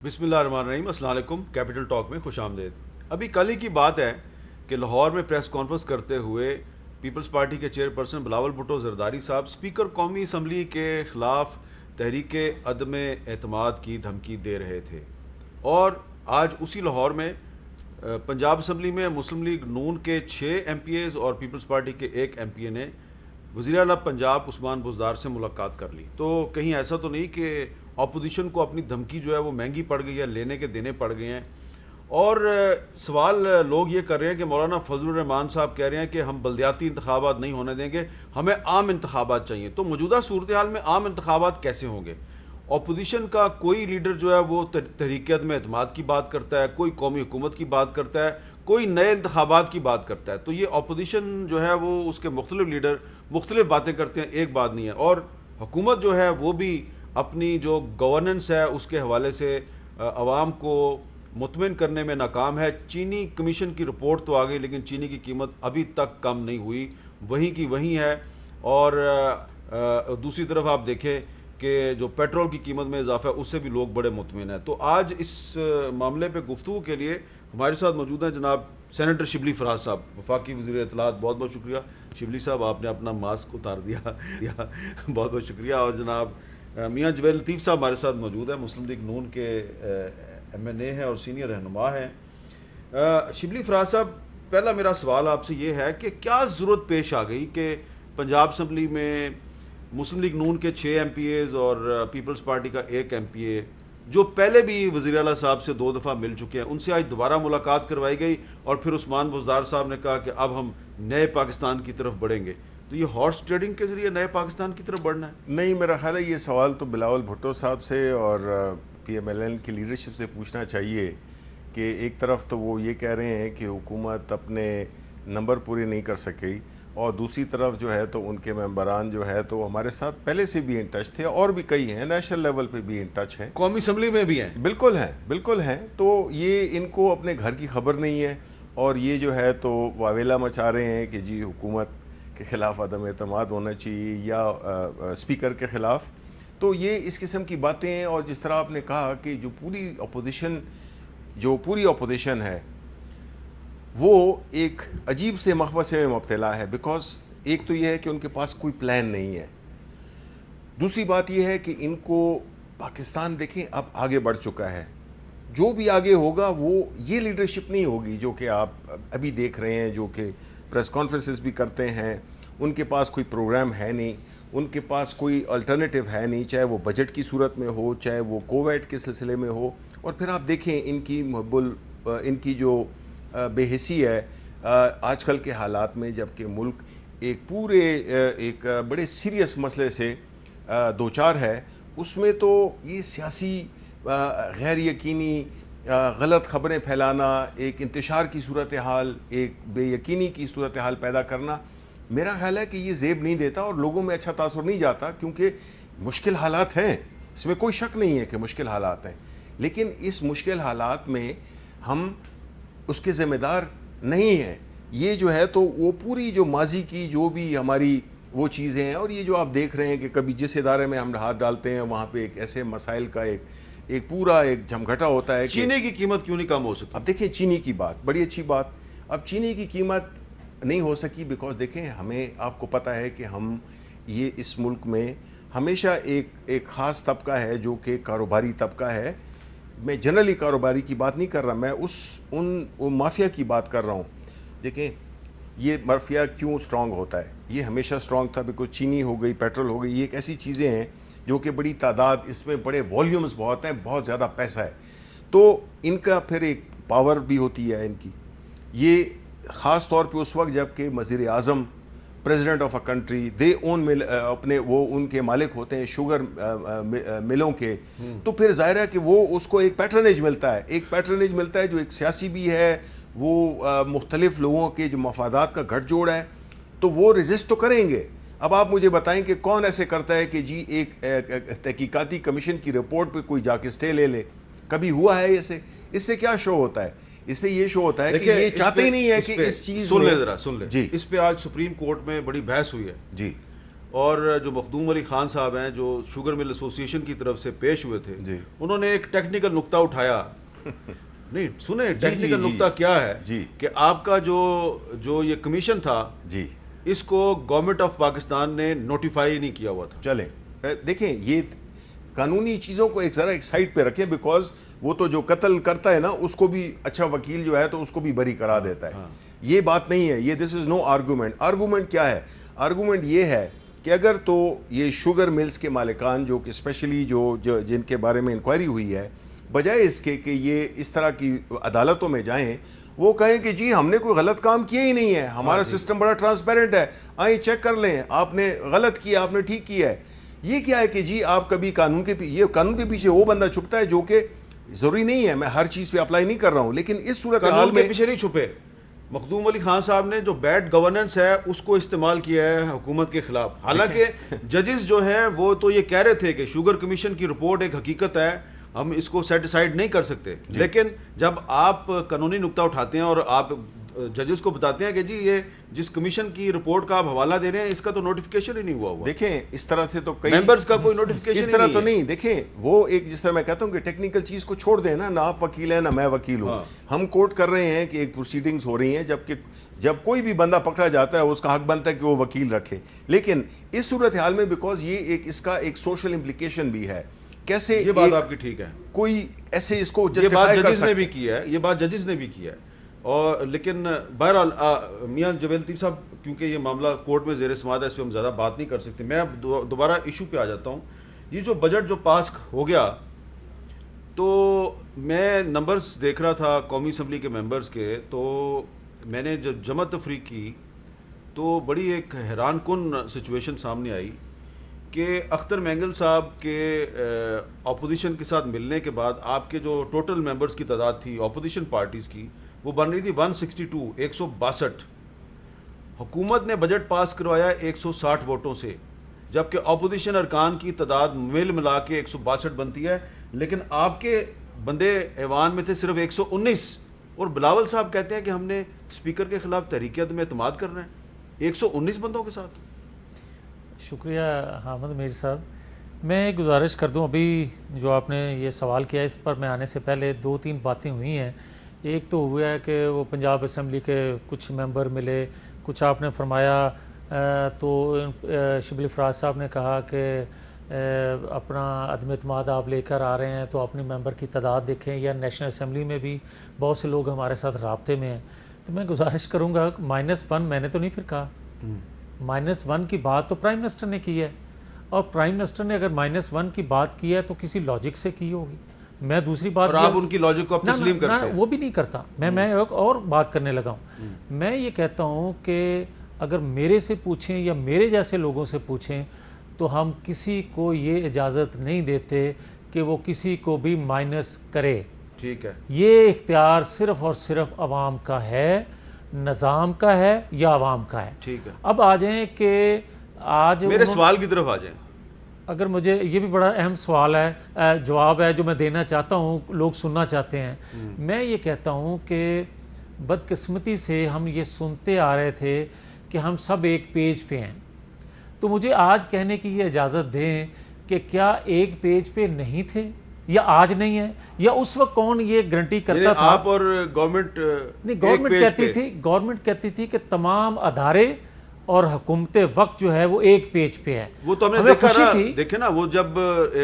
بسم اللہ الرحمن الرحیم. السلام علیکم. کیپٹل ٹاک میں خوش آمدید. ابھی کل ہی کی بات ہے کہ لاہور میں پریس کانفرنس کرتے ہوئے پیپلز پارٹی کے چیئر پرسن بلاول بھٹو زرداری صاحب اسپیکر قومی اسمبلی کے خلاف تحریک عدم اعتماد کی دھمکی دے رہے تھے. اور آج اسی لاہور میں پنجاب اسمبلی میں مسلم لیگ نون کے 6 ایم پی ایز اور پیپلز پارٹی کے 1 ایم پی اے نے وزیر اعلیٰ پنجاب عثمان بزدار سے ملاقات کر لی. تو کہیں ایسا تو نہیں کہ اپوزیشن کو اپنی دھمکی جو ہے وہ مہنگی پڑ گئی ہے, لینے کے دینے پڑ گئے ہیں. اور سوال لوگ یہ کر رہے ہیں کہ مولانا فضل الرحمان صاحب کہہ رہے ہیں کہ ہم بلدیاتی انتخابات نہیں ہونے دیں گے, ہمیں عام انتخابات چاہیے. تو موجودہ صورتحال میں عام انتخابات کیسے ہوں گے؟ اپوزیشن کا کوئی لیڈر جو ہے وہ تحریک عدم اعتماد کی بات کرتا ہے, کوئی قومی حکومت کی بات کرتا ہے, کوئی نئے انتخابات کی بات کرتا ہے. تو یہ اپوزیشن جو ہے وہ اس کے مختلف لیڈر مختلف باتیں کرتے ہیں, ایک بات نہیں ہے. اور حکومت جو ہے وہ بھی اپنی جو گورننس ہے اس کے حوالے سے عوام کو مطمئن کرنے میں ناکام ہے. چینی کمیشن کی رپورٹ تو آ گئی لیکن چینی کی قیمت ابھی تک کم نہیں ہوئی, وہیں کی وہیں ہے. اور دوسری طرف آپ دیکھیں کہ جو پیٹرول کی قیمت میں اضافہ ہے اس سے بھی لوگ بڑے مطمئن ہیں. تو آج اس معاملے پہ گفتگو کے لیے ہمارے ساتھ موجود ہیں جناب سینیٹر شبلی فراز صاحب, وفاقی وزیر اطلاعات. بہت بہت شکریہ شبلی صاحب, آپ نے اپنا ماسک اتار دیا. بہت بہت شکریہ. اور جناب میاں جویل لطیف صاحب ہمارے ساتھ موجود ہیں, مسلم لیگ نون کے ایم این اے ہیں اور سینئر رہنما ہیں. شبلی فراز صاحب, پہلا میرا سوال آپ سے یہ ہے کہ کیا ضرورت پیش آ گئی کہ پنجاب اسمبلی میں مسلم لیگ نون کے 6 ایم پی ایز اور پیپلز پارٹی کا 1 ایم پی اے جو پہلے بھی وزیر اعلیٰ صاحب سے 2 دفعہ مل چکے ہیں, ان سے آج دوبارہ ملاقات کروائی گئی اور پھر عثمان بزدار صاحب نے کہا کہ اب ہم نئے پاکستان کی طرف بڑھیں گے. تو یہ ہارس ٹریڈنگ کے ذریعے نئے پاکستان کی طرف بڑھنا ہے؟ نہیں, میرا خیال ہے یہ سوال تو بلاول بھٹو صاحب سے اور پی ایم ایل این کی لیڈرشپ سے پوچھنا چاہیے کہ ایک طرف تو وہ یہ کہہ رہے ہیں کہ حکومت اپنے نمبر پورے نہیں کر سکی, اور دوسری طرف جو ہے تو ان کے ممبران جو ہے تو ہمارے ساتھ پہلے سے بھی ان ٹچ تھے, اور بھی کئی ہیں نیشنل لیول پہ بھی ان ٹچ ہیں, قومی اسمبلی میں بھی ہیں. بالکل ہیں. تو یہ ان کو اپنے گھر کی خبر نہیں ہے, اور یہ جو ہے تو واویلا مچا رہے ہیں کہ جی حکومت کے خلاف عدم اعتماد ہونا چاہیے یا اسپیکر کے خلاف. تو یہ اس قسم کی باتیں ہیں. اور جس طرح آپ نے کہا کہ جو پوری اپوزیشن ہے وہ ایک عجیب سے مخمصے میں مبتلا ہے, بیکاز ایک تو یہ ہے کہ ان کے پاس کوئی پلان نہیں ہے. دوسری بات یہ ہے کہ ان کو پاکستان دیکھیں اب آگے بڑھ چکا ہے, جو بھی آگے ہوگا وہ یہ لیڈرشپ نہیں ہوگی جو کہ آپ ابھی دیکھ رہے ہیں, جو کہ پریس کانفرنسز بھی کرتے ہیں. ان کے پاس کوئی پروگرام ہے نہیں, ان کے پاس کوئی الٹرنیٹیو ہے نہیں, چاہے وہ بجٹ کی صورت میں ہو, چاہے وہ کوویڈ کے سلسلے میں ہو. اور پھر آپ دیکھیں ان کی جو بے حسی ہے آج کل کے حالات میں, جب کہ ملک ایک بڑے سیریس مسئلے سے دوچار ہے, اس میں تو یہ سیاسی غیر یقینی غلط خبریں پھیلانا, ایک انتشار کی صورتحال, ایک بے یقینی کی صورتحال پیدا کرنا, میرا خیال ہے کہ یہ زیب نہیں دیتا اور لوگوں میں اچھا تاثر نہیں جاتا. کیونکہ مشکل حالات ہیں, اس میں کوئی شک نہیں ہے کہ مشکل حالات ہیں, لیکن اس مشکل حالات میں ہم اس کے ذمہ دار نہیں ہیں. یہ جو ہے تو وہ پوری جو ماضی کی جو بھی ہماری وہ چیزیں ہیں, اور یہ جو آپ دیکھ رہے ہیں کہ کبھی جس ادارے میں ہم ہاتھ ڈالتے ہیں وہاں پہ ایک ایسے مسائل کا ایک پورا جھمگھٹا ہوتا ہے. چینی کی قیمت کیوں نہیں کم ہو سکتی؟ اب دیکھیں چینی کی بات, بڑی اچھی بات. اب چینی کی قیمت نہیں ہو سکی بیکاز دیکھیں ہمیں, آپ کو پتہ ہے کہ ہم یہ اس ملک میں ہمیشہ ایک خاص طبقہ ہے جو کہ کاروباری طبقہ ہے. میں جنرلی کاروباری کی بات نہیں کر رہا, میں ان مافیا کی بات کر رہا ہوں. دیکھیں یہ مافیا کیوں سٹرونگ ہوتا ہے, یہ ہمیشہ سٹرونگ تھا بیکاز چینی ہو گئی, پیٹرول ہو گئی, یہ ایک ایسی چیزیں ہیں جو کہ بڑی تعداد, اس میں بڑے والیومز بہت ہیں, بہت زیادہ پیسہ ہے, تو ان کا پھر ایک پاور بھی ہوتی ہے ان کی. یہ خاص طور پہ اس وقت جب کہ وزیر اعظم پریزیڈنٹ آف اے کنٹری دے اون اپنے وہ ان کے مالک ہوتے ہیں شوگر ملوں کے, تو پھر ظاہر ہے کہ وہ اس کو ایک پیٹرنیج ملتا ہے, جو ایک سیاسی بھی ہے, وہ مختلف لوگوں کے جو مفادات کا گھٹ جوڑ ہے, تو وہ ریزسٹ تو کریں گے. اب آپ مجھے بتائیں کہ کون ایسے کرتا ہے کہ جی ایک تحقیقاتی کمیشن کی رپورٹ پہ کوئی جا کے سٹے لے لے؟ کبھی ہوا ہے اسے؟ اس سے کیا شو ہوتا ہے؟ اس سے یہ شو ہوتا ہے کہ یہ چاہتے ہی نہیں ہے کہ اس چیز سن لے ذرا, جی اس پہ آج سپریم کورٹ میں بڑی بحث ہوئی ہے جی, اور جو مخدوم علی خان صاحب ہیں جو شوگر مل ایسوسی ایشن کی طرف سے پیش ہوئے تھے جی انہوں نے ایک ٹیکنیکل نقطہ اٹھایا نہیں سنیں ٹیکنیکل نقطہ کیا ہے جی کہ آپ کا جو یہ کمیشن تھا جی اس کو گورنمنٹ آف پاکستان نے نوٹیفائی نہیں کیا ہوا تھا. چلیں دیکھیں یہ قانونی چیزوں کو ذرا ایک سائڈ پہ رکھیں بیکاز وہ تو جو قتل کرتا ہے نا اس کو بھی اچھا وکیل جو ہے تو اس کو بھی بری کرا دیتا ہے. یہ بات نہیں ہے, یہ دس از نو آرگومنٹ. آرگومنٹ کیا ہے؟ آرگومنٹ یہ ہے کہ اگر تو یہ شوگر ملز کے مالکان جو کہ اسپیشلی جو جن کے بارے میں انکوائری ہوئی ہے, بجائے اس کے کہ یہ اس طرح کی عدالتوں میں جائیں وہ کہیں کہ جی ہم نے کوئی غلط کام کیا ہی نہیں ہے, ہمارا سسٹم بڑا ٹرانسپیرنٹ ہے, آئیں چیک کر لیں, آپ نے غلط کیا آپ نے ٹھیک کیا ہے. یہ کیا ہے کہ جی آپ کبھی قانون کے پیچھے وہ بندہ چھپتا ہے جو کہ ضروری نہیں ہے, میں ہر چیز پہ اپلائی نہیں کر رہا ہوں, لیکن اس صورتحال قانون میں کے پیچھے نہیں چھپے. مخدوم علی خان صاحب نے جو بیڈ گورننس ہے اس کو استعمال کیا ہے حکومت کے خلاف. حالانکہ ججز جو ہیں وہ تو یہ کہہ رہے تھے کہ شوگر کمیشن کی رپورٹ ایک حقیقت ہے, ہم اس کو سیٹیسفائیڈ نہیں کر سکتے. لیکن جب آپ قانونی نقطہ اٹھاتے ہیں اور آپ ججز کو بتاتے ہیں کہ جی یہ جس کمیشن کی رپورٹ کا آپ حوالہ دے رہے ہیں اس کا تو نوٹیفیکیشن ہی نہیں ہوا. دیکھیں اس طرح سے تو کئی ممبرز کا کوئی نوٹیفیکیشن اس طرح تو نہیں. دیکھیں وہ ایک جس طرح میں کہتا ہوں کہ ٹیکنیکل چیز کو چھوڑ دیں نا آپ وکیل ہیں نہ میں وکیل ہوں, ہم کوٹ کر رہے ہیں کہ ایک پروسیڈنگز ہو رہی ہیں, جبکہ جب کوئی بھی بندہ پکڑا جاتا ہے اس کا حق بنتا ہے کہ وہ وکیل رکھے. لیکن اس صورتحال میں بیکاز یہ اس کا ایک سوشل امپلیکیشن بھی ہے, کیسے یہ بات آپ کی ٹھیک ہے, کوئی ایسے اس کو یہ بات جسٹیفائی کر ججز نے سکتا بھی کی ہے, یہ بات ججز نے بھی کی ہے. اور لیکن بہرحال میاں جویل لطیف صاحب کیونکہ یہ معاملہ کورٹ میں زیر سماعت ہے اس پہ ہم زیادہ بات نہیں کر سکتے. میں اب دوبارہ ایشو پہ آ جاتا ہوں. یہ جو بجٹ جو پاس ہو گیا تو میں نمبرز دیکھ رہا تھا قومی اسمبلی کے ممبرز کے, تو میں نے جب جمع تفریق کی تو بڑی ایک حیران کن سچویشن سامنے آئی کہ اختر مینگل صاحب کے اپوزیشن کے ساتھ ملنے کے بعد آپ کے جو ٹوٹل ممبرز کی تعداد تھی اپوزیشن پارٹیز کی وہ بن رہی تھی 162. حکومت نے بجٹ پاس کروایا 160 ووٹوں سے, جبکہ اپوزیشن ارکان کی تعداد ملا کے 162 بنتی ہے, لیکن آپ کے بندے ایوان میں تھے صرف 119. اور بلاول صاحب کہتے ہیں کہ ہم نے اسپیکر کے خلاف تحریک عدم اعتماد کرنا ہے 119 بندوں کے ساتھ. شکریہ حامد میر صاحب. میں گزارش کر دوں, ابھی جو آپ نے یہ سوال کیا اس پر میں آنے سے پہلے 2-3 باتیں ہوئی ہیں. ایک تو ہوا ہے کہ وہ پنجاب اسمبلی کے کچھ ممبر ملے, کچھ آپ نے فرمایا تو شبلی فراز صاحب نے کہا کہ اپنا عدم اعتماد آپ لے کر آ رہے ہیں تو اپنے ممبر کی تعداد دیکھیں, یا نیشنل اسمبلی میں بھی بہت سے لوگ ہمارے ساتھ رابطے میں ہیں. تو میں گزارش کروں گا -1 میں نے تو نہیں پھر کہا, -1 کی بات تو پرائم منسٹر نے کی ہے, اور پرائم منسٹر نے اگر -1 کی بات کی ہے تو کسی لاجک سے کی ہوگی. میں دوسری بات, اور آپ ان کی لاجک کو آپ تسلیم کرتے ہیں؟ وہ بھی نہیں کرتا. میں ایک اور بات کرنے لگا ہوں. میں یہ کہتا ہوں کہ اگر میرے سے پوچھیں یا میرے جیسے لوگوں سے پوچھیں تو ہم کسی کو یہ اجازت نہیں دیتے کہ وہ کسی کو بھی مائنس کرے. ٹھیک ہے, یہ اختیار صرف اور صرف عوام کا ہے, نظام کا ہے یا عوام کا ہے. ٹھیک ہے, اب آ جائیں کہ آج میرے سوال کی طرف آ جائیں. اگر مجھے یہ بھی بڑا اہم سوال ہے, جواب ہے جو میں دینا چاہتا ہوں, لوگ سننا چاہتے ہیں. میں یہ کہتا ہوں کہ بدقسمتی سے ہم یہ سنتے آ رہے تھے کہ ہم سب ایک پیج پہ ہیں, تو مجھے آج کہنے کی یہ اجازت دیں کہ کیا ایک پیج پہ نہیں تھے, یا آج نہیں ہے, یا اس وقت کون یہ گارنٹی کرتا تھا؟ آپ اور گورنمنٹ نہیں, گورنمنٹ کہتی تھی کہ تمام ادارے اور حکومت وقت جو ہے وہ ایک پیج پہ ہے. وہ تو ہم نے دیکھا نا, دیکھیں نا, وہ جب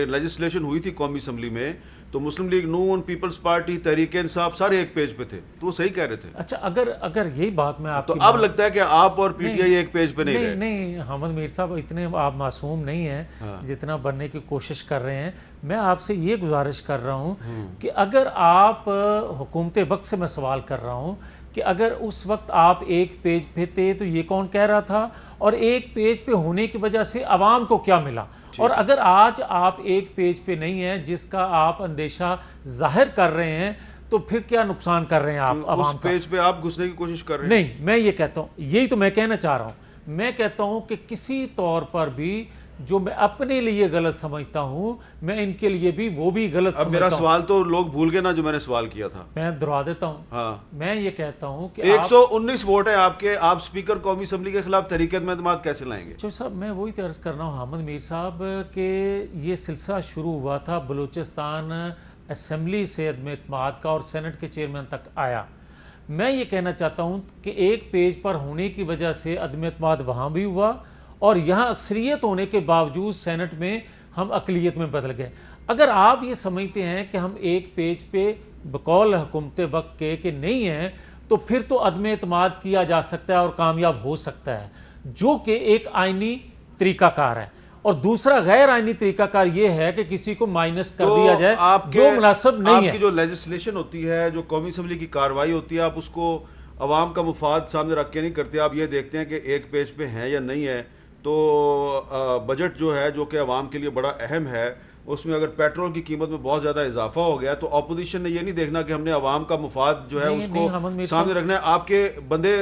لیجسلیشن ہوئی تھی قومی اسمبلی میں تو مسلم لیگ نون, پیپلز پارٹی, تحریک انصاف سارے ایک پیج پہ تھے, تو وہ صحیح کہہ رہے تھے. اچھا, اگر یہی بات میں آپ تو اب لگتا ہے کہ آپ اور پی ٹی آئی ایک پیج پہ نہیں رہے. نہیں حامد میر صاحب, اتنے آپ معصوم نہیں ہیں جتنا بننے کی کوشش کر رہے ہیں. میں آپ سے یہ گزارش کر رہا ہوں کہ اگر آپ حکومت وقت سے میں سوال کر رہا ہوں کہ اگر اس وقت آپ ایک پیج پہ تھے تو یہ کون کہہ رہا تھا, اور ایک پیج پہ ہونے کی وجہ سے عوام کو کیا ملا, اور اگر آج آپ ایک پیج پہ نہیں ہیں جس کا آپ اندیشہ ظاہر کر رہے ہیں تو پھر کیا نقصان کر رہے ہیں آپ عوام کا؟ اس پیج پہ آپ گھسنے کی کوشش کر رہے ہیں. نہیں, میں یہ کہتا ہوں, یہی تو میں کہنا چاہ رہا ہوں. میں کہتا ہوں کہ کسی طور پر بھی جو میں اپنے لیے غلط سمجھتا ہوں میں ان کے لیے بھی وہ بھی غلط اب میرا سمجھتا ہوں. سوال تو لوگ بھول گئے نا جو میں نے سوال کیا تھا. میں دہرا دیتا ہوں. ہاں میں یہ کہتا ہوں کہ 119 ووٹ ہیں آپ کے, آپ اسپیکر قومی اسمبلی کے خلاف تحریک اعتماد کیسے لائیں گے؟ چوہدری صاحب میں وہی عرض کر رہا ہوں حامد میر صاحب کہ یہ سلسلہ شروع ہوا تھا بلوچستان اسمبلی سے عدم اعتماد کا اور سینٹ کے چیئرمین تک آیا. میں یہ کہنا چاہتا ہوں کہ ایک پیج پر ہونے کی وجہ سے عدم اعتماد وہاں بھی ہوا اور یہاں اکثریت ہونے کے باوجود سینٹ میں ہم اقلیت میں بدل گئے. اگر آپ یہ سمجھتے ہیں کہ ہم ایک پیج پہ بقول حکومت وقت کے کہ نہیں ہیں تو پھر تو عدم اعتماد کیا جا سکتا ہے اور کامیاب ہو سکتا ہے, جو کہ ایک آئینی طریقہ کار ہے. اور دوسرا غیر آئینی طریقہ کار یہ ہے کہ کسی کو مائنس کر دیا جائے جو مناسب نہیں ہے. آپ کی جو لیجسلیشن ہوتی ہے, جو قومی اسمبلی کی کارروائی ہوتی ہے, آپ اس کو عوام کا مفاد سامنے رکھ کے نہیں کرتے. آپ یہ دیکھتے ہیں کہ ایک پیج پہ ہیں یا نہیں ہے. تو بجٹ جو ہے جو کہ عوام کے لیے بڑا اہم ہے, اس میں اگر پیٹرول کی قیمت میں بہت زیادہ اضافہ ہو گیا تو اپوزیشن نے یہ نہیں دیکھنا کہ ہم نے عوام کا مفاد جو ہے اس کو سامنے رکھنا ہے. آپ کے بندے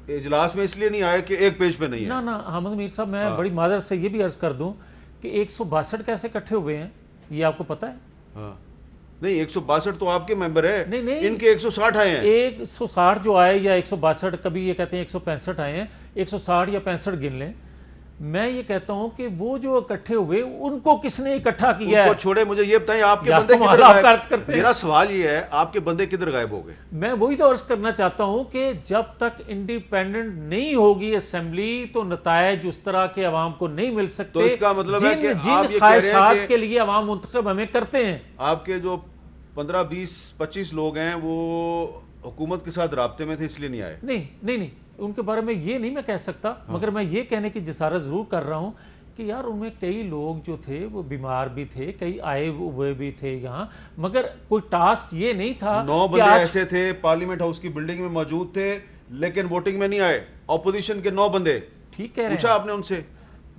اجلاس میں اس لیے نہیں آئے کہ ایک پیج پہ نہیں ہے. نا حامد میر صاحب میں بڑی معذرت سے یہ بھی عرض کر دوں کہ 162 کیسے اکٹھے ہوئے ہیں یہ آپ کو پتہ ہے؟ ہاں نہیں 162 تو آپ کے ممبر ہیں, نہیں ان کے 160 آئے ہیں. 160 جو آئے یا 162, کبھی یہ کہتے ہیں 165 آئے ہیں, 160 یا 65 گن لیں. میں یہ کہتا ہوں کہ وہ جو اکٹھے ہوئے ان کو کس نے اکٹھا کیا ہے؟ ان کو چھوڑے, مجھے یہ بتائیں آپ کے بندے کدھر غائب؟ میرا سوال یہ ہے آپ کے بندے کدھر غائب ہو گئے؟ میں وہی تو عرض کرنا چاہتا ہوں کہ جب تک انڈیپینڈنٹ نہیں ہوگی اسمبلی تو نتائج اس طرح کے عوام کو نہیں مل سکتے. تو اس کا مطلب ہے کہ جن خواہشات کے لیے عوام منتخب ہمیں کرتے ہیں. آپ کے جو 15 20 25 لوگ ہیں وہ حکومت کے ساتھ رابطے میں تھے اس لیے نہیں آئے؟ نہیں ان کے بارے میں یہ نہیں میں کہہ سکتا, مگر میں یہ کہنے کی جسارت ضرور کر رہا ہوں کہ یار ان میں کئی لوگ جو تھے وہ بیمار بھی تھے, کئی آئے ہوئے بھی تھے یہاں, مگر کوئی ٹاسک یہ نہیں تھا. 9 بندے ایسے تھے پارلیمنٹ ہاؤس کی بلڈنگ میں موجود تھے لیکن ووٹنگ میں نہیں آئے, اپوزیشن کے 9 بندے. ٹھیک کہہ رہے ہیں, پوچھا آپ نے ان سے؟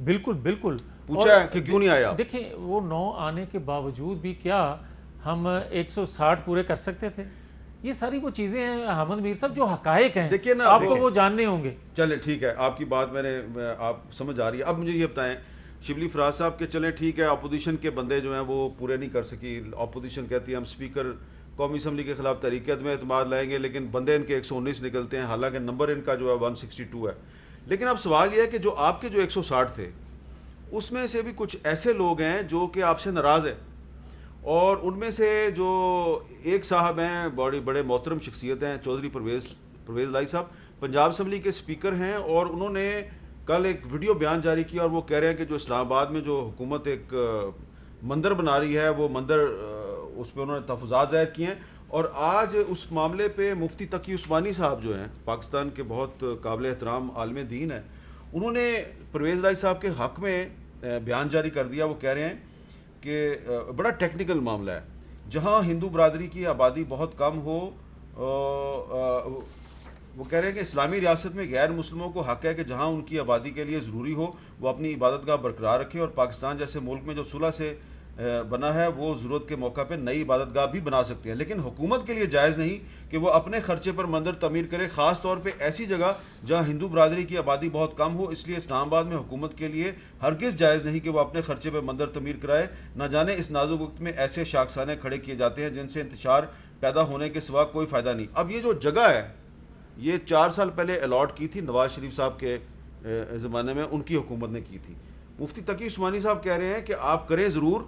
بالکل پوچھا ہے کہ کیوں نہیں آیا؟ دیکھیں وہ 9 آنے کے باوجود بھی کیا ہم 160 پورے کر سکتے تھے؟ یہ ساری وہ چیزیں ہیں حامد میر صاحب جو حقائق ہیں, دیکھیے نا, آپ کو وہ جاننے ہوں گے. چلیں ٹھیک ہے, آپ کی بات آپ سمجھ آ رہی ہے. اب مجھے یہ بتائیں شبلی فراز صاحب کہ چلیں ٹھیک ہے اپوزیشن کے بندے جو ہیں وہ پورے نہیں کر سکی, اپوزیشن کہتی ہے ہم اسپیکر قومی اسمبلی کے خلاف تحریک عدم اعتماد لائیں گے, لیکن بندے ان کے 119 نکلتے ہیں, حالانکہ نمبر ان کا جو ہے 162 ہے. لیکن اب سوال یہ ہے کہ جو آپ کے جو 160 تھے اس میں سے بھی کچھ ایسے لوگ ہیں جو کہ آپ سے ناراض ہیں, اور ان میں سے جو ایک صاحب ہیں بڑے محترم شخصیت ہیں, چودھری پرویز لائی صاحب, پنجاب اسمبلی کے اسپیکر ہیں, اور انہوں نے کل ایک ویڈیو بیان جاری کیا اور وہ کہہ رہے ہیں کہ جو اسلام آباد میں جو حکومت ایک مندر بنا رہی ہے وہ مندر اس پہ انہوں نے تحفظات ظاہر کیے ہیں. اور آج اس معاملے پہ مفتی تقی عثمانی صاحب جو ہیں پاکستان کے بہت قابل احترام عالم دین ہیں, انہوں نے پرویز لائی صاحب کے حق میں بیان جاری کر دیا. وہ کہہ رہے ہیں کہ بڑا ٹیکنیکل معاملہ ہے, جہاں ہندو برادری کی آبادی بہت کم ہو, وہ کہہ رہے ہیں کہ اسلامی ریاست میں غیر مسلموں کو حق ہے کہ جہاں ان کی آبادی کے لیے ضروری ہو وہ اپنی عبادت گاہ برقرار رکھیں, اور پاکستان جیسے ملک میں جو صلح سے بنا ہے وہ ضرورت کے موقع پہ نئی عبادت گاہ بھی بنا سکتے ہیں, لیکن حکومت کے لیے جائز نہیں کہ وہ اپنے خرچے پر مندر تعمیر کرے, خاص طور پہ ایسی جگہ جہاں ہندو برادری کی آبادی بہت کم ہو. اس لیے اسلام آباد میں حکومت کے لیے ہرگز جائز نہیں کہ وہ اپنے خرچے پہ مندر تعمیر کرائے. نہ جانے اس نازک وقت میں ایسے شاخسانے کھڑے کیے جاتے ہیں جن سے انتشار پیدا ہونے کے سوا کوئی فائدہ نہیں. اب یہ جو جگہ ہے یہ 4 سال پہلے الاٹ کی تھی نواز شریف صاحب کے زمانے میں, ان کی حکومت نے کی تھی. مفتی تقی عثمانی صاحب کہہ رہے ہیں کہ آپ کریں ضرور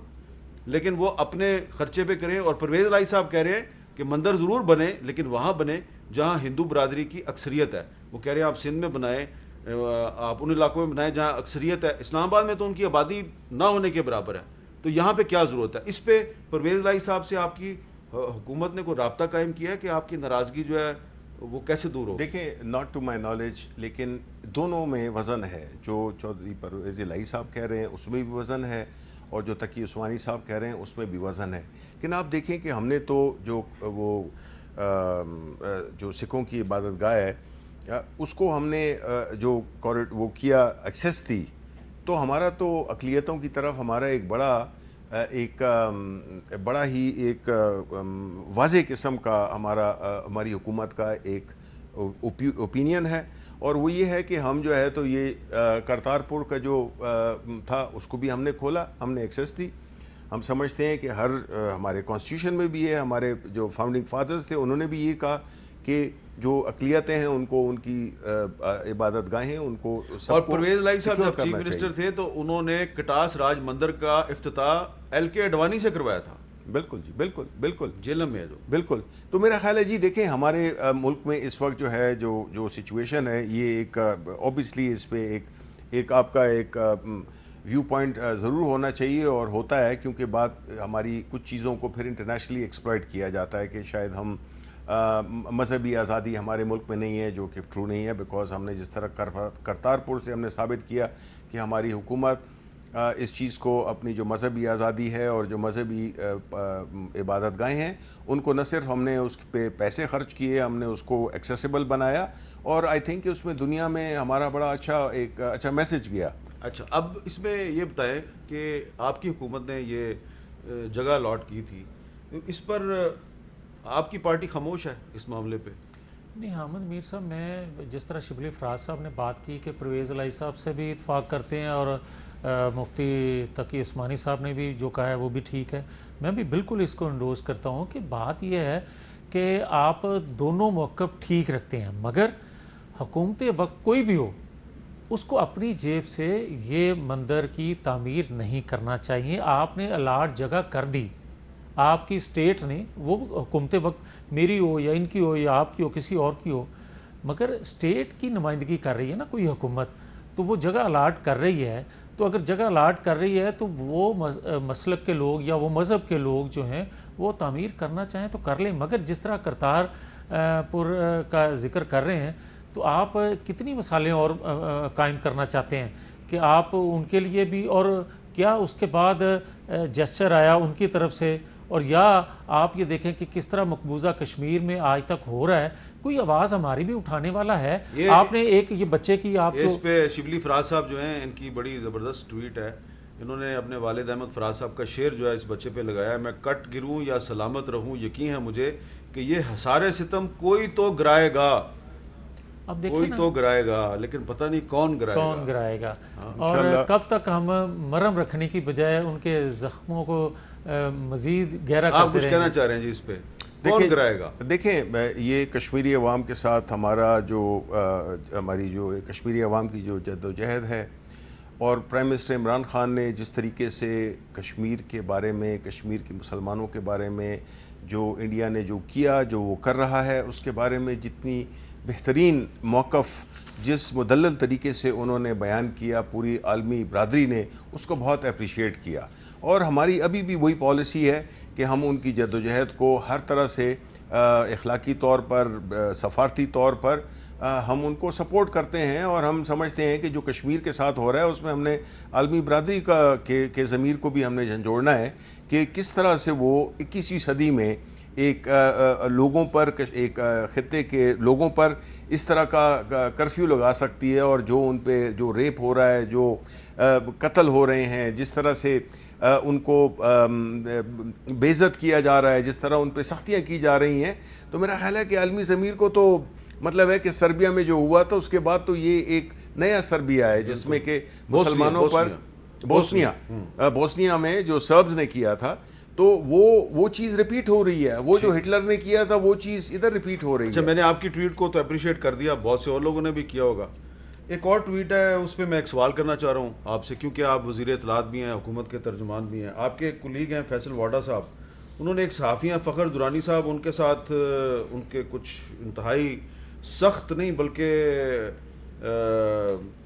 لیکن وہ اپنے خرچے پہ کریں, اور پرویز لائی صاحب کہہ رہے ہیں کہ مندر ضرور بنے لیکن وہاں بنے جہاں ہندو برادری کی اکثریت ہے. وہ کہہ رہے ہیں آپ سندھ میں بنائیں, آپ ان علاقوں میں بنائیں جہاں اکثریت ہے. اسلام آباد میں تو ان کی آبادی نہ ہونے کے برابر ہے, تو یہاں پہ کیا ضرورت ہے؟ اس پہ پرویز لائی صاحب سے آپ کی حکومت نے کوئی رابطہ قائم کیا ہے کہ آپ کی ناراضگی جو ہے وہ کیسے دور ہو؟ دیکھیں, ناٹ ٹو مائی نالج, لیکن دونوں میں وزن ہے. جو چودھری پرویز لائی صاحب کہہ رہے ہیں اس میں بھی وزن ہے, اور جو تقی عثمانی صاحب کہہ رہے ہیں اس میں بھی وزن ہے. لیکن آپ دیکھیں کہ ہم نے تو جو سکھوں کی عبادت گاہ ہے اس کو ہم نے جو وہ کیا ایکسیس تھی, تو ہمارا تو اقلیتوں کی طرف ہمارا ایک بڑا ہی ایک واضح قسم کا ہماری حکومت کا ایک اوپینین ہے، اور وہ یہ ہے کہ ہم جو ہے تو یہ کرتارپور کا جو تھا اس کو بھی ہم نے کھولا، ہم نے ایکسیس دی. ہم سمجھتے ہیں کہ ہمارے کانسٹیٹیوشن میں بھی ہے، ہمارے جو فاؤنڈنگ فادرز تھے انہوں نے بھی یہ کہا کہ جو اقلیتیں ہیں ان کو ان کی عبادت گاہیں ان کو سب اور کو پرویز الہی صاحب سیکیور جب چیف کرنا منسٹر چاہیے. تھے تو انہوں نے کٹاس راج مندر کا افتتاح ایل کے اڈوانی سے کروایا تھا. بالکل جی، بالکل بالکل جیلم میں جو بالکل. تو میرا خیال ہے جی دیکھیں ہمارے ملک میں اس وقت جو ہے جو سچویشن ہے یہ ایک اوبیسلی اس پہ ایک آپ کا ایک ویو پوائنٹ ضرور ہونا چاہیے اور ہوتا ہے، کیونکہ بات ہماری کچھ چیزوں کو پھر انٹرنیشنلی ایکسپلائٹ کیا جاتا ہے کہ شاید ہم مذہبی آزادی ہمارے ملک میں نہیں ہے، جو کہ ٹرو نہیں ہے، بیکاز ہم نے جس طرح کرتارپور سے ہم نے ثابت کیا کہ ہماری حکومت اس چیز کو اپنی جو مذہبی آزادی ہے اور جو مذہبی عبادت گاہیں ہیں ان کو نہ صرف ہم نے اس پہ پیسے خرچ کیے، ہم نے اس کو ایکسیسیبل بنایا، اور آئی تھنک کہ اس میں دنیا میں ہمارا بڑا اچھا میسج گیا. اچھا، اب اس میں یہ بتائیں کہ آپ کی حکومت نے یہ جگہ الاٹ کی تھی، اس پر آپ کی پارٹی خاموش ہے اس معاملے پہ؟ نہیں حامد میر صاحب، میں جس طرح شبلی فراز صاحب نے بات کی کہ پرویز الہی صاحب سے بھی اتفاق کرتے ہیں اور مفتی تقی عثمانی صاحب نے بھی جو کہا ہے وہ بھی ٹھیک ہے، میں بھی بالکل اس کو انڈوز کرتا ہوں کہ بات یہ ہے کہ آپ دونوں موقف ٹھیک رکھتے ہیں، مگر حکومت وقت کوئی بھی ہو اس کو اپنی جیب سے یہ مندر کی تعمیر نہیں کرنا چاہیے. آپ نے الاٹ جگہ کر دی، آپ کی اسٹیٹ نے، وہ حکومت وقت میری ہو یا ان کی ہو یا آپ کی ہو کسی اور کی ہو، مگر اسٹیٹ کی نمائندگی کر رہی ہے نا کوئی حکومت، تو وہ جگہ الاٹ کر رہی ہے. تو اگر جگہ الاٹ کر رہی ہے تو وہ مسلک کے لوگ یا وہ مذہب کے لوگ جو ہیں وہ تعمیر کرنا چاہیں تو کر لیں. مگر جس طرح کرتارپور کا ذکر کر رہے ہیں تو آپ کتنی مثالیں اور قائم کرنا چاہتے ہیں کہ آپ ان کے لیے بھی، اور کیا اس کے بعد جیسچر آیا ان کی طرف سے، اور یا آپ یہ دیکھیں کہ کس طرح مقبوضہ کشمیر میں آج تک ہو رہا ہے، کوئی آواز ہماری بھی اٹھانے والا ہے؟ آپ نے ایک یہ بچے کی آپ اس پہ شبلی فراز صاحب جو ہیں ان کی بڑی زبردست ٹویٹ ہے، انہوں نے اپنے والد احمد فراز صاحب کا شعر جو ہے اس بچے پہ لگایا ہے، میں کٹ گروں یا سلامت رہوں یقین ہے مجھے کہ یہ حصار ستم کوئی تو گرائے گا، اب دیکھیں کوئی تو گرائے گا، لیکن پتہ نہیں کون گرائے گا. اور کب تک ہم مرہم رکھنے کی بجائے ان کے زخموں کو مزید گہرا کرتے رہیں؟ آپ کچھ کہنا چاہ رہے ہیں جی اس پہ؟ کون گرائے گا؟ دیکھیں یہ کشمیری عوام کے ساتھ ہماری جو کشمیری عوام کی جو جد و جہد ہے، اور پرائم منسٹر عمران خان نے جس طریقے سے کشمیر کے بارے میں، کشمیر کے مسلمانوں کے بارے میں جو انڈیا نے جو کیا، جو وہ کر رہا ہے، اس کے بارے میں جتنی بہترین موقف، جس مدلل طریقے سے انہوں نے بیان کیا، پوری عالمی برادری نے اس کو بہت اپریشیٹ کیا. اور ہماری ابھی بھی وہی پالیسی ہے کہ ہم ان کی جد و جہد کو ہر طرح سے اخلاقی طور پر، سفارتی طور پر ہم ان کو سپورٹ کرتے ہیں، اور ہم سمجھتے ہیں کہ جو کشمیر کے ساتھ ہو رہا ہے اس میں ہم نے عالمی برادری کے ضمیر کو بھی ہم نے جھنجھوڑنا ہے کہ کس طرح سے وہ 21ویں صدی میں ایک لوگوں پر، ایک خطے کے لوگوں پر اس طرح کا کرفیو لگا سکتی ہے، اور جو ان پہ جو ریپ ہو رہا ہے، جو قتل ہو رہے ہیں، جس طرح سے ان کو بے عزت کیا جا رہا ہے، جس طرح ان پہ سختیاں کی جا رہی ہیں. تو میرا خیال ہے کہ عالمی ضمیر کو تو مطلب ہے کہ سربیا میں جو ہوا تھا اس کے بعد تو یہ ایک نیا سربیا ہے جس میں کہ مسلمانوں پر، بوسنیا میں جو سربز نے کیا تھا، تو وہ چیز ریپیٹ ہو رہی ہے، وہ جو ہٹلر نے کیا تھا وہ چیز ادھر ریپیٹ ہو رہی ہے. اچھا، میں نے آپ کی ٹویٹ کو تو اپریشیٹ کر دیا، بہت سے اور لوگوں نے بھی کیا ہوگا. ایک اور ٹویٹ ہے، اس پہ میں ایک سوال کرنا چاہ رہا ہوں آپ سے، کیونکہ آپ وزیر اطلاعات بھی ہیں، حکومت کے ترجمان بھی ہیں. آپ کے کولیگ ہیں فیصل واڈا صاحب، انہوں نے ایک صحافی ہیں فخر درانی صاحب، ان کے ساتھ ان کے کچھ انتہائی سخت نہیں بلکہ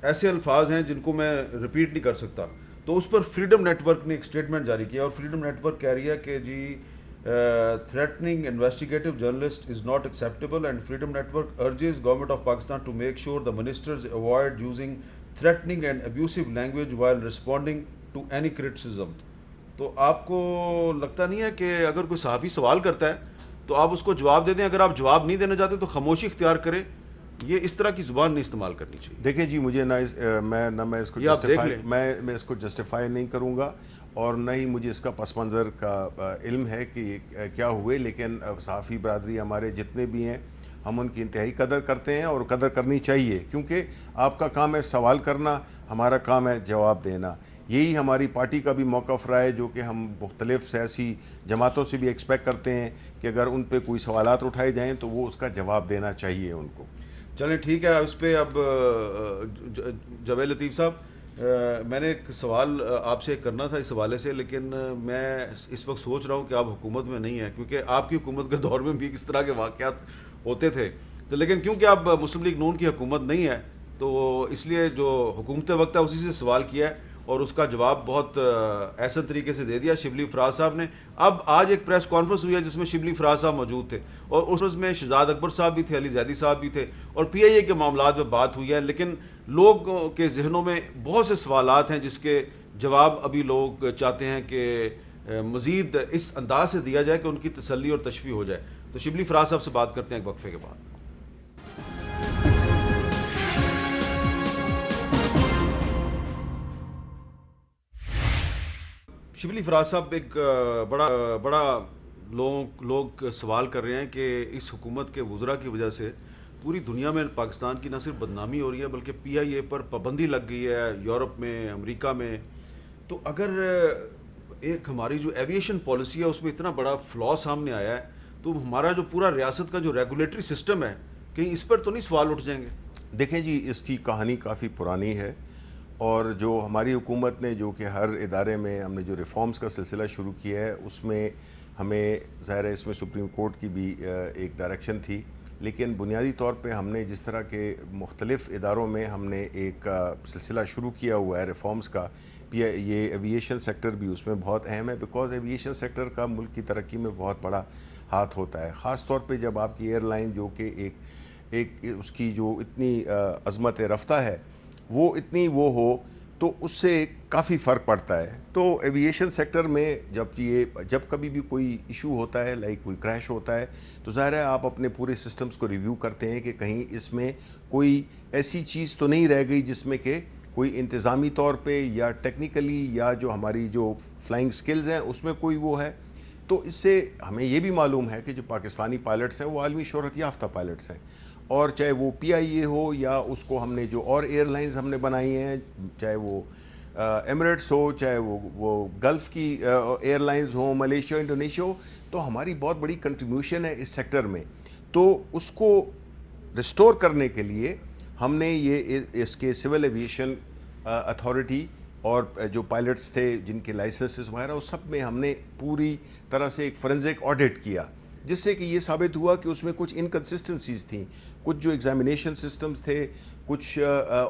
ایسے الفاظ ہیں جن کو میں ریپیٹ نہیں کر سکتا. تو اس پر فریڈم نیٹ ورک نے ایک سٹیٹمنٹ جاری کیا، اور فریڈم نیٹ ورک کہہ رہی ہے کہ جی threatening investigative journalist is not acceptable and freedom network urges government of Pakistan to make sure the ministers avoid using threatening and abusive language while responding to any criticism. تو آپ کو لگتا نہیں ہے کہ اگر کوئی صحافی سوال کرتا ہے تو آپ اس کو جواب دے دیں، اگر آپ جواب نہیں دینا چاہتے تو خاموشی اختیار کریں؟ یہ اس طرح کی زبان نہیں استعمال کرنی چاہیے. دیکھیں جی، مجھے میں اس کو جسٹیفائی نہیں کروں گا، اور نہ ہی مجھے اس کا پس منظر کا علم ہے کہ کیا ہوئے، لیکن صحافی برادری ہمارے جتنے بھی ہیں ہم ان کی انتہائی قدر کرتے ہیں اور قدر کرنی چاہیے، کیونکہ آپ کا کام ہے سوال کرنا، ہمارا کام ہے جواب دینا. یہی ہماری پارٹی کا بھی موقف رہا ہے، جو کہ ہم مختلف سیاسی جماعتوں سے بھی ایکسپیکٹ کرتے ہیں کہ اگر ان پہ کوئی سوالات اٹھائے جائیں تو وہ اس کا جواب دینا چاہیے ان کو. چلیں ٹھیک ہے. اس پہ اب جاوید لطیف صاحب، میں نے ایک سوال آپ سے کرنا تھا اس حوالے سے، لیکن میں اس وقت سوچ رہا ہوں کہ آپ حکومت میں نہیں ہیں، کیونکہ آپ کی حکومت کے دور میں بھی اس طرح کے واقعات ہوتے تھے. تو لیکن کیونکہ اب مسلم لیگ نون کی حکومت نہیں ہے، تو اس لیے جو حکومت وقت ہے اسی سے سوال کیا ہے، اور اس کا جواب بہت احسن طریقے سے دے دیا شبلی فراز صاحب نے. اب آج ایک پریس کانفرنس ہوئی ہے جس میں شبلی فراز صاحب موجود تھے، اور اس میں شہزاد اکبر صاحب بھی تھے، علی زیدی صاحب بھی تھے، اور پی آئی اے کے معاملات میں بات ہوئی ہے. لیکن لوگوں کے ذہنوں میں بہت سے سوالات ہیں جس کے جواب ابھی لوگ چاہتے ہیں کہ مزید اس انداز سے دیا جائے کہ ان کی تسلی اور تشفیع ہو جائے. تو شبلی فراز صاحب سے بات کرتے ہیں ایک وقفے کے بعد. شبلی فراز صاحب، ایک بڑا لوگ سوال کر رہے ہیں کہ اس حکومت کے وزراء کی وجہ سے پوری دنیا میں پاکستان کی نہ صرف بدنامی ہو رہی ہے بلکہ پی آئی اے پر پابندی لگ گئی ہے، یورپ میں، امریکہ میں. تو اگر ایک ہماری جو ایویشن پالیسی ہے اس میں اتنا بڑا فلا سامنے آیا ہے، تو ہمارا جو پورا ریاست کا جو ریگولیٹری سسٹم ہے، کہیں اس پر تو نہیں سوال اٹھ جائیں گے؟ دیکھیں جی، اس کی کہانی کافی پرانی ہے، اور جو ہماری حکومت نے جو کہ ہر ادارے میں ہم نے جو ریفارمز کا سلسلہ شروع کیا ہے، اس میں ہمیں ظاہر ہے اس میں سپریم کورٹ کی بھی ایک ڈائریکشن تھی، لیکن بنیادی طور پہ ہم نے جس طرح کے مختلف اداروں میں ہم نے ایک سلسلہ شروع کیا ہوا ہے ریفارمز کا. یہ ایویشن سیکٹر بھی اس میں بہت اہم ہے، بیکاز ایویشن سیکٹر کا ملک کی ترقی میں بہت بڑا ہاتھ ہوتا ہے، خاص طور پہ جب آپ کی ایئر لائن جو کہ ایک اس کی جو اتنی عظمت رفتہ ہے وہ اتنی وہ ہو تو اس سے کافی فرق پڑتا ہے. تو ایویشن سیکٹر میں جب کبھی بھی کوئی ایشو ہوتا ہے، لائک کوئی کریش ہوتا ہے، تو ظاہر ہے آپ اپنے پورے سسٹمز کو ریویو کرتے ہیں کہ کہیں اس میں کوئی ایسی چیز تو نہیں رہ گئی جس میں کہ کوئی انتظامی طور پہ یا ٹیکنیکلی یا جو ہماری جو فلائنگ سکلز ہیں اس میں کوئی وہ ہے. تو اس سے ہمیں یہ بھی معلوم ہے کہ جو پاکستانی پائلٹس ہیں وہ عالمی شہرت یافتہ پائلٹس ہیں، اور چاہے وہ پی آئی اے ہو یا اس کو ہم نے جو اور ایئر لائنز ہم نے بنائی ہیں، چاہے وہ ایمریٹس ہو، چاہے وہ گلف کی ایئر لائنز ہوں، ملیشیا، انڈونیشیا ہو، تو ہماری بہت بڑی کنٹریبیوشن ہے اس سیکٹر میں. تو اس کو ریسٹور کرنے کے لیے ہم نے اس کے سول ایویشن اتھارٹی اور جو پائلٹس تھے جن کے لائسنسز وغیرہ اس سب میں ہم نے پوری طرح سے ایک فورنزک آڈٹ کیا، جس سے کہ یہ ثابت ہوا کہ اس میں کچھ انکنسسٹنسیز تھیں، کچھ جو ایگزامینیشن سسٹمز تھے، کچھ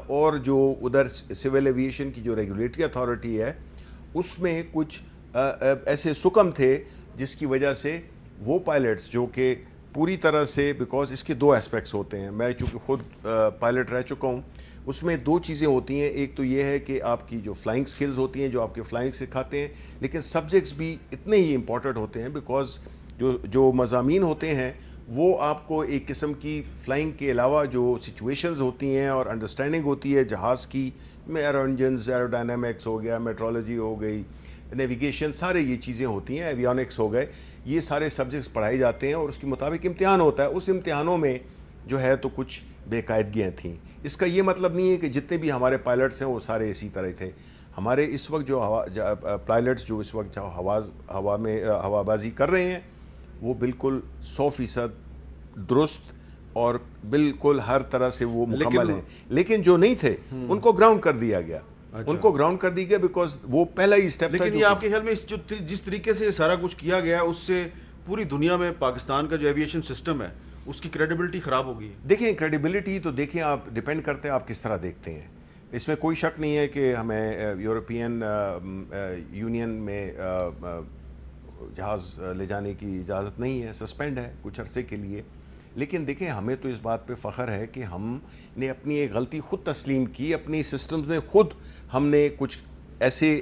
اور جو ادھر سول ایویشن کی جو ریگولیٹری اتھارٹی ہے اس میں کچھ ایسے سکم تھے جس کی وجہ سے وہ پائلٹس جو کہ پوری طرح سے، بیکاز اس کے دو اسپیکٹس ہوتے ہیں، میں چونکہ خود پائلٹ رہ چکا ہوں، اس میں دو چیزیں ہوتی ہیں. ایک تو یہ ہے کہ آپ کی جو فلائنگ سکلز ہوتی ہیں جو آپ کے فلائنگ سکھاتے ہیں، لیکن سبجیکٹس بھی اتنے ہی امپورٹنٹ ہوتے ہیں، بیکاز جو مضامین ہوتے ہیں وہ آپ کو ایک قسم کی فلائنگ کے علاوہ جو سچویشنز ہوتی ہیں اور انڈرسٹینڈنگ ہوتی ہے جہاز کی، ایرو انجنز، ایرو ڈائنامکس ہو گیا، میٹرولوجی ہو گئی، نیویگیشن، سارے یہ چیزیں ہوتی ہیں، ایویونکس ہو گئے، یہ سارے سبجیکٹس پڑھائے جاتے ہیں اور اس کے مطابق امتحان ہوتا ہے. اس امتحانوں میں جو ہے تو کچھ بے قاعدگیاں تھیں. اس کا یہ مطلب نہیں ہے کہ جتنے بھی ہمارے پائلٹس ہیں وہ سارے اسی طرح تھے. ہمارے اس وقت جو پائلٹس جو اس وقت ہوا میں ہوا بازی کر رہے ہیں وہ بالکل 100% درست اور بالکل ہر طرح سے وہ مکمل ہیں، لیکن جو نہیں تھے ان کو گراؤنڈ کر دیا گیا. ان کو گراؤنڈ کر دی گیا بیکاز وہ پہلا ہی اسٹیپ تھا. لیکن یہ آپ کے خیال میں جس طریقے سے یہ سارا کچھ کیا گیا ہے اس سے پوری دنیا میں پاکستان کا جو ایویشن سسٹم ہے اس کی کریڈیبلٹی خراب ہو گئی ہے؟ دیکھیں کریڈیبلٹی تو دیکھیں آپ ڈیپینڈ کرتے ہیں آپ کس طرح دیکھتے ہیں. اس میں کوئی شک نہیں ہے کہ ہمیں یورپین یونین میں جہاز لے جانے کی اجازت نہیں ہے، سسپینڈ ہے کچھ عرصے کے لیے. لیکن دیکھیں ہمیں تو اس بات پہ فخر ہے کہ ہم نے اپنی ایک غلطی خود تسلیم کی، اپنی سسٹمز میں خود ہم نے کچھ ایسے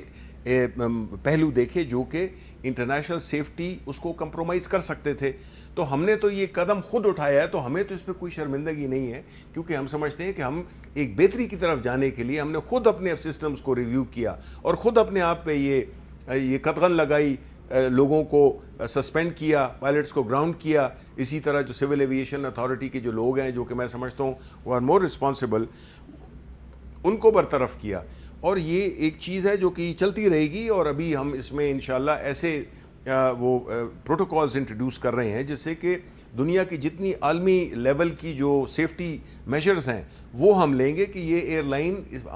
پہلو دیکھے جو کہ انٹرنیشنل سیفٹی اس کو کمپرومائز کر سکتے تھے. تو ہم نے تو یہ قدم خود اٹھایا ہے، تو ہمیں تو اس پہ کوئی شرمندگی نہیں ہے، کیونکہ ہم سمجھتے ہیں کہ ہم ایک بہتری کی طرف جانے کے لیے ہم نے خود اپنے سسٹمز کو ریویو کیا اور خود اپنے آپ پہ یہ قدغن لگائی لوگوں کو سسپینڈ کیا, پائلٹس کو گراؤنڈ کیا, اسی طرح جو سول ایویشن اتھارٹی کے جو لوگ ہیں جو کہ میں سمجھتا ہوں وہ آر مور رسپانسبل, ان کو برطرف کیا. اور یہ ایک چیز ہے جو کہ چلتی رہے گی, اور ابھی ہم اس میں انشاءاللہ ایسے وہ پروٹوکالز انٹروڈیوس کر رہے ہیں جس سے کہ دنیا کی جتنی عالمی لیول کی جو سیفٹی میجرز ہیں وہ ہم لیں گے کہ یہ ایئر لائن,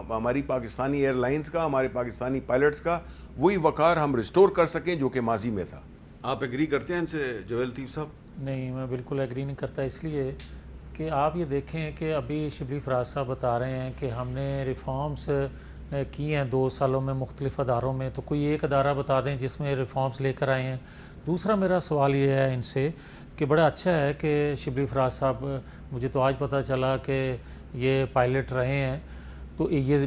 ہماری پاکستانی ایئر لائنز کا, ہمارے پاکستانی پائلٹس کا وہی وقار ہم ریسٹور کر سکیں جو کہ ماضی میں تھا. آپ ایگری کرتے ہیں ان سے جویل لطیف صاحب؟ نہیں, میں بالکل ایگری نہیں کرتا, اس لیے کہ آپ یہ دیکھیں کہ ابھی شبلی فراز صاحب بتا رہے ہیں کہ ہم نے ریفارمز کی ہیں 2 سالوں میں مختلف اداروں میں, تو کوئی ایک ادارہ بتا دیں جس میں ریفارمز لے کر آئے ہیں. دوسرا میرا سوال یہ ہے ان سے کہ بڑا اچھا ہے کہ شبلی فراز صاحب, مجھے تو آج پتہ چلا کہ یہ پائلٹ رہے ہیں, تو یہ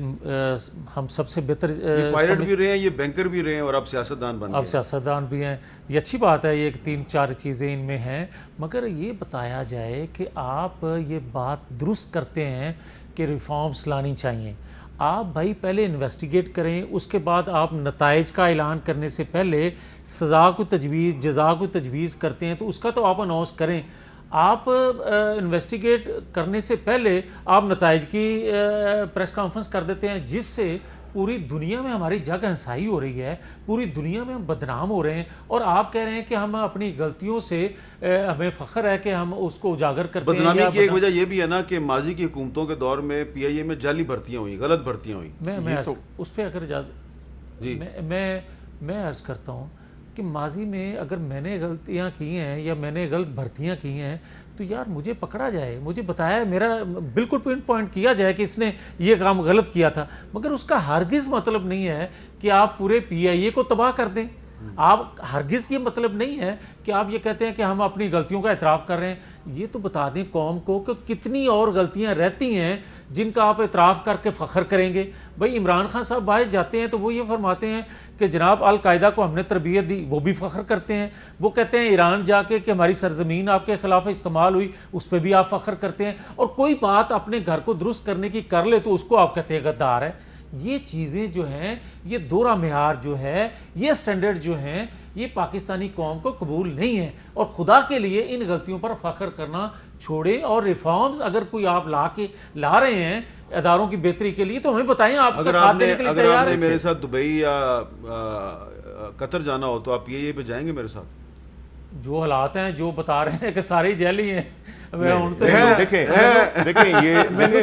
ہم سب سے بہتر پائلٹ بھی رہے ہیں, یہ بینکر بھی رہے ہیں, اور اب سیاستدان بن گئے. اب سیاستدان بھی ہیں, یہ اچھی بات ہے, یہ 3-4 چیزیں ان میں ہیں. مگر یہ بتایا جائے کہ آپ یہ بات درست کرتے ہیں کہ ریفارمز لانی چاہیے. آپ بھائی پہلے انویسٹیگیٹ کریں, اس کے بعد آپ نتائج کا اعلان کرنے سے پہلے سزا کو تجویز, جزا کو تجویز کرتے ہیں, تو اس کا تو آپ اناؤنس کریں. آپ انویسٹیگیٹ کرنے سے پہلے آپ نتائج کی پریس کانفرنس کر دیتے ہیں, جس سے پوری دنیا میں ہماری جگ ہنسائی ہو رہی ہے, پوری دنیا میں ہم بدنام ہو رہے ہیں, اور آپ کہہ رہے ہیں کہ ہم اپنی غلطیوں سے ہمیں فخر ہے کہ ہم اس کو اجاگر کرتے ہیں. بدنامی کی ایک وجہ یہ بھی ہے نا کہ ماضی کی حکومتوں کے دور میں پی آئی اے میں جعلی بھرتیاں ہوئیں, غلط بھرتیاں ہوئیں. میں اس پہ اگر اجازت, جی میں عرض کرتا ہوں کہ ماضی میں اگر میں نے غلطیاں کی ہیں یا میں نے غلط بھرتیاں کی ہیں تو یار مجھے پکڑا جائے, مجھے بتایا, میرا بالکل پوائنٹ کیا جائے کہ اس نے یہ کام غلط کیا تھا. مگر اس کا ہرگز مطلب نہیں ہے کہ آپ پورے پی آئی اے کو تباہ کر دیں. آپ ہرگز یہ مطلب نہیں ہے کہ آپ یہ کہتے ہیں کہ ہم اپنی غلطیوں کا اعتراف کر رہے ہیں. یہ تو بتا دیں قوم کو کہ کتنی اور غلطیاں رہتی ہیں جن کا آپ اعتراف کر کے فخر کریں گے. بھائی عمران خان صاحب باہر جاتے ہیں تو وہ یہ فرماتے ہیں کہ جناب القاعدہ کو ہم نے تربیت دی, وہ بھی فخر کرتے ہیں. وہ کہتے ہیں ایران جا کے کہ ہماری سرزمین آپ کے خلاف استعمال ہوئی, اس پہ بھی آپ فخر کرتے ہیں. اور کوئی بات اپنے گھر کو درست کرنے کی کر لے تو اس کو آپ کہتے ہیں غدار ہے. یہ چیزیں جو ہیں, یہ دوہرا معیار جو ہے, یہ سٹینڈرڈ جو ہیں, یہ پاکستانی قوم کو قبول نہیں ہے. اور خدا کے لیے ان غلطیوں پر فخر کرنا چھوڑیں, اور ریفارمز اگر کوئی آپ لا رہے ہیں اداروں کی بہتری کے لیے تو ہمیں بتائیں, آپ کا ساتھ دینے کے لیے تیار ہیں. اگر آپ نے میرے ساتھ دبئی یا قطر جانا ہو تو آپ یہ پہ جائیں گے میرے ساتھ؟ جو حالات ہیں, جو بتا رہے ہیں کہ سارے جیلی ہیں, دیکھیں یہ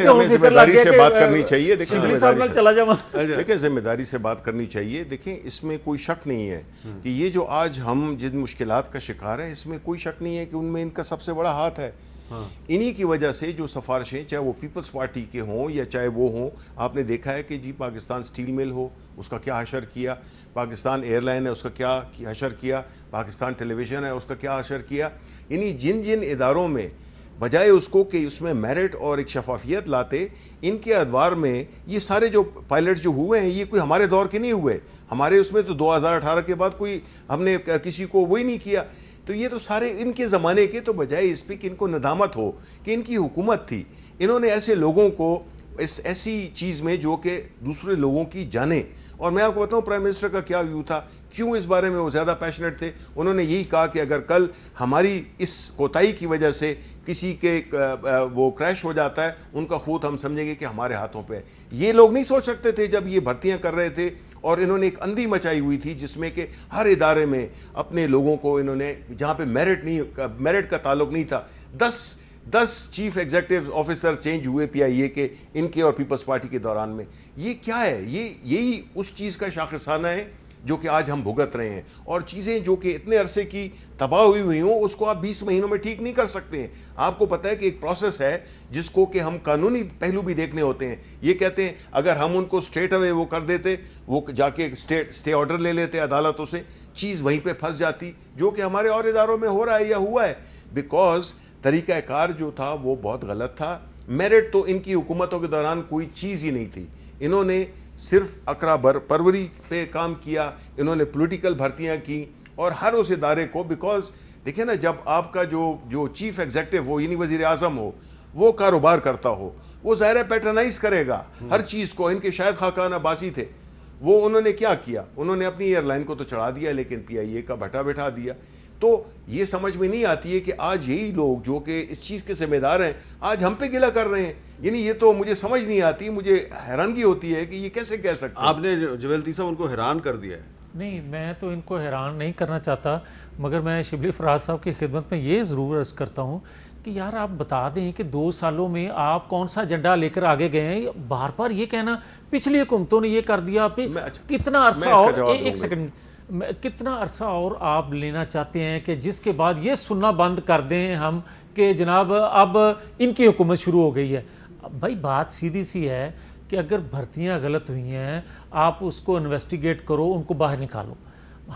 ہمیں ذمہ داری سے بات کرنی چاہیے. دیکھیں ذمہ داری سے بات کرنی چاہیے. دیکھیں اس میں کوئی شک نہیں ہے کہ یہ جو آج ہم جن مشکلات کا شکار ہے, اس میں کوئی شک نہیں ہے کہ ان میں ان کا سب سے بڑا ہاتھ ہے. انہی کی وجہ سے جو سفارشیں, چاہے وہ پیپلز پارٹی کے ہوں یا چاہے وہ ہوں, آپ نے دیکھا ہے کہ جی پاکستان سٹیل مل ہو, اس کا کیا حشر کیا, پاکستان ایئر لائن ہے اس کا کیا حشر کیا, پاکستان ٹیلی ویژن ہے اس کا کیا حشر کیا. یعنی جن اداروں میں بجائے اس کو کہ اس میں میرٹ اور ایک شفافیت لاتے, ان کے ادوار میں یہ سارے جو پائلٹ جو ہوئے ہیں یہ کوئی ہمارے دور کے نہیں ہوئے. ہمارے اس میں تو 2018 کے بعد کوئی ہم نے کسی کو وہی نہیں کیا. تو یہ تو سارے ان کے زمانے کے, تو بجائے اس پہ کہ ان کو ندامت ہو کہ ان کی حکومت تھی, انہوں نے ایسے لوگوں کو اس ایسی چیز میں جو کہ دوسرے لوگوں کی جانیں. اور میں آپ کو بتاؤں پرائم منسٹر کا کیا ویو تھا, کیوں اس بارے میں وہ زیادہ پیشنیٹ تھے. انہوں نے یہی کہا کہ اگر کل ہماری اس کوتاہی کی وجہ سے کسی کے وہ کریش ہو جاتا ہے, ان کا خود ہم سمجھیں گے کہ ہمارے ہاتھوں پہ. یہ لوگ نہیں سوچ سکتے تھے جب یہ بھرتیاں کر رہے تھے, اور انہوں نے ایک اندھی مچائی ہوئی تھی جس میں کہ ہر ادارے میں اپنے لوگوں کو انہوں نے, جہاں پہ میرٹ کا تعلق نہیں تھا, 10 چیف ایگزیکٹو آفیسر چینج ہوئے پی آئی اے کے, ان کے اور پیپلز پارٹی کے دوران میں. یہ کیا ہے, یہی اس چیز کا شاخسانہ ہے جو کہ آج ہم بھگت رہے ہیں. اور چیزیں جو کہ اتنے عرصے کی تباہ ہوئی ہوں, اس کو آپ 20 مہینوں میں ٹھیک نہیں کر سکتے ہیں. آپ کو پتہ ہے کہ ایک پروسیس ہے جس کو کہ ہم قانونی پہلو بھی دیکھنے ہوتے ہیں. یہ کہتے ہیں اگر ہم ان کو اسٹریٹ اوے وہ کر دیتے, وہ جا کے اسٹے آرڈر لے لیتے عدالتوں سے, چیز وہیں پہ پھنس جاتی, جو کہ ہمارے اور اداروں میں ہو رہا ہے یا ہوا ہے. بیکاز طریقہ کار جو تھا وہ بہت غلط تھا. میرٹ تو ان کی حکومتوں کے دوران کوئی چیز ہی نہیں تھی. انہوں نے صرف اقرا پروری پہ کام کیا, انہوں نے پولیٹیکل بھرتیاں کی, اور ہر اس ادارے کو, بیکاز دیکھیں نا, جب آپ کا جو چیف ایگزیکٹو ہو, یعنی وزیر اعظم ہو, وہ کاروبار کرتا ہو, وہ ظاہر ہے پیٹرنائز کرے گا ہر چیز کو. ان کے شاید خاقان عباسی تھے, وہ انہوں نے کیا کیا, انہوں نے اپنی ایئر لائن کو تو چڑھا دیا لیکن پی آئی اے کا بھٹا بٹھا دیا. تو یہ سمجھ میں نہیں آتی ہے کہ آج یہی لوگ جو کہ اس چیز کے ذمہ دار ہیں آج ہم پہ گلہ کر رہے ہیں. یعنی یہ تو مجھے سمجھ نہیں آتی, مجھے حیرانگی ہوتی ہے کہ یہ کیسے کہہ سکتے ہیں. آپ نے جویل لطیف صاحب ان کو حیران کر دیا ہے. نہیں, میں تو ان کو حیران نہیں کرنا چاہتا, مگر میں شبلی فراز صاحب کی خدمت میں یہ ضرور عرض کرتا ہوں کہ یار آپ بتا دیں کہ 2 سالوں میں آپ کون سا ایجنڈا لے کر آگے گئے ہیں. بار بار یہ کہنا پچھلی حکومتوں نے یہ کر دیا, کتنا عرصہ اور ایک سیکنڈ, کتنا عرصہ اور آپ لینا چاہتے ہیں کہ جس کے بعد یہ سننا بند کر دیں ہم کہ جناب اب ان کی حکومت شروع ہو گئی ہے. بھائی بات سیدھی سی ہے کہ اگر بھرتیاں غلط ہوئی ہیں آپ اس کو انویسٹیگیٹ کرو, ان کو باہر نکالو,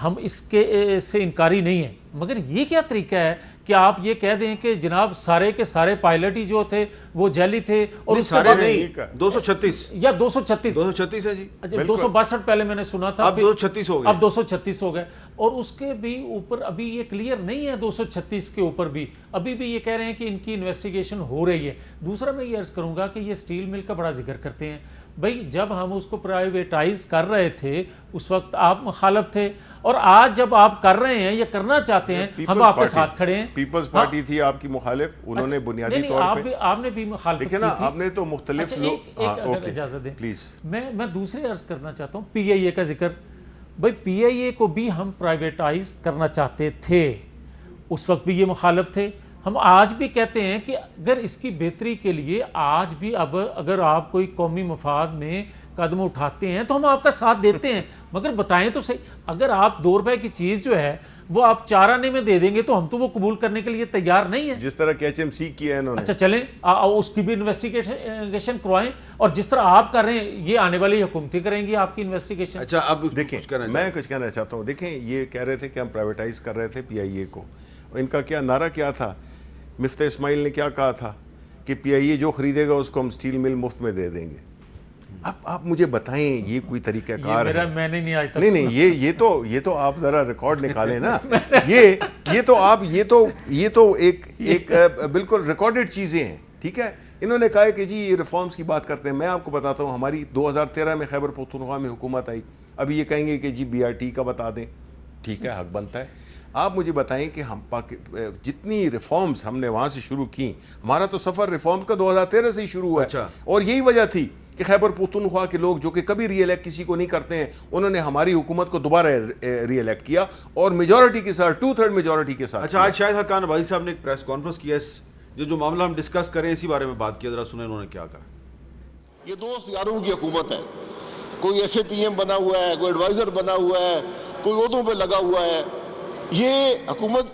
ہم اس کے سے انکاری نہیں ہیں. مگر یہ کیا طریقہ ہے کہ آپ یہ کہہ دیں کہ جناب سارے کے سارے پائلٹ ہی جو تھے وہ جیلی تھے, اور اس کے بعد 236 یا 236 ہے جی, 262 پہلے میں نے سنا تھا, اب 236 ہو گئے, اب 236 ہو گئے. اور اس کے بھی اوپر ابھی یہ کلیئر نہیں ہے 236 کے اوپر بھی ابھی بھی یہ کہہ رہے ہیں کہ ان کی انویسٹیگیشن ہو رہی ہے. دوسرا میں یہ عرض کروں گا کہ یہ سٹیل مل کا بڑا ذکر کرتے ہیں. بھائی جب ہم اس کو پرائیویٹائز کر رہے تھے اس وقت آپ مخالف تھے, اور آج جب آپ کر رہے ہیں یا کرنا چاہتے ہیں ہم آپ کے ساتھ کھڑے ہیں. پیپلز پارٹی تھی آپ کی مخالف, انہوں نے بنیادی طور پہ آپ نے بھی مخالفت کی تھی. دیکھیں نا آپ نے تو مختلف لوگ, اجازت دیں پلیز, میں دوسرے عرض کرنا چاہتا ہوں پی آئی اے کا ذکر. بھائی پی آئی اے کو بھی ہم پرائیویٹائز کرنا چاہتے تھے, اس وقت بھی یہ مخالف تھے. ہم آج بھی کہتے ہیں کہ اگر اس کی بہتری کے لیے آج بھی اب اگر آپ کوئی قومی مفاد میں قدم اٹھاتے ہیں تو ہم آپ کا ساتھ دیتے ہیں, مگر بتائیں تو صحیح, اگر آپ 2 روپے کی چیز جو ہے وہ آپ 4 آنے میں دے دیں گے تو ہم تو وہ قبول کرنے کے لیے تیار نہیں ہیں. جس طرح کہ ایچ ایم سی کیا ہے انہوں نے. اچھا چلیں اس کی بھی انویسٹیگیشن کروائیں, اور جس طرح آپ کر رہے ہیں یہ آنے والی حکومتیں کریں گی آپ کی انویسٹیگیشن. اچھا اب دیکھیں میں کچھ کہنا چاہتا ہوں. دیکھیں یہ کہہ رہے تھے کہ ہم پرائیویٹائز کر رہے تھے پی آئی اے کو, ان کا کیا نعرہ کیا تھا, مفتاح اسماعیل نے کیا کہا تھا کہ پی آئی اے جو خریدے گا اس کو ہم سٹیل مل مفت میں دے دیں گے. اب آپ مجھے بتائیں یہ کوئی طریقہ کار ہے؟ میں نے نہیں آج تک نہیں یہ تو آپ ذرا ریکارڈ نکالیں نا. یہ تو آپ یہ تو ایک بالکل ریکارڈڈ چیزیں ہیں, ٹھیک ہے. انہوں نے کہا کہ جی یہ ریفارمز کی بات کرتے ہیں. میں آپ کو بتاتا ہوں ہماری 2013 میں خیبر پختونخوا میں حکومت آئی, ابھی یہ کہیں گے کہ جی بی آر ٹی کا بتا دیں, ٹھیک ہے, حق بنتا ہے. آپ مجھے بتائیں کہ ہم جتنی ریفارمز ہم نے وہاں سے شروع کی, ہمارا تو سفر ریفارمز کا 2013 سے ہی شروع ہوا ہے. اور یہی وجہ تھی کہ خیبر پختونخوا کے لوگ جو کہ کبھی ری الیکٹ کسی کو نہیں کرتے ہیں, انہوں نے ہماری حکومت کو دوبارہ ری الیکٹ کیا اور میجورٹی کے ساتھ 2/3 میجورٹی کے ساتھ. اچھا آج شاہد حقان عباسی صاحب نے ایک پریس کانفرنس کیا, جو معاملہ ہم ڈسکس کریں اسی بارے میں بات کیا, ذرا سنیں انہوں نے کیا کہا. یہ دوست یاروں کی حکومت ہے, کوئی ایس اے پی ایم بنا ہوا ہے, کوئی ایڈوائزر بنا ہوا ہے, کوئی عہدوں پہ لگا ہوا ہے. یہ حکومت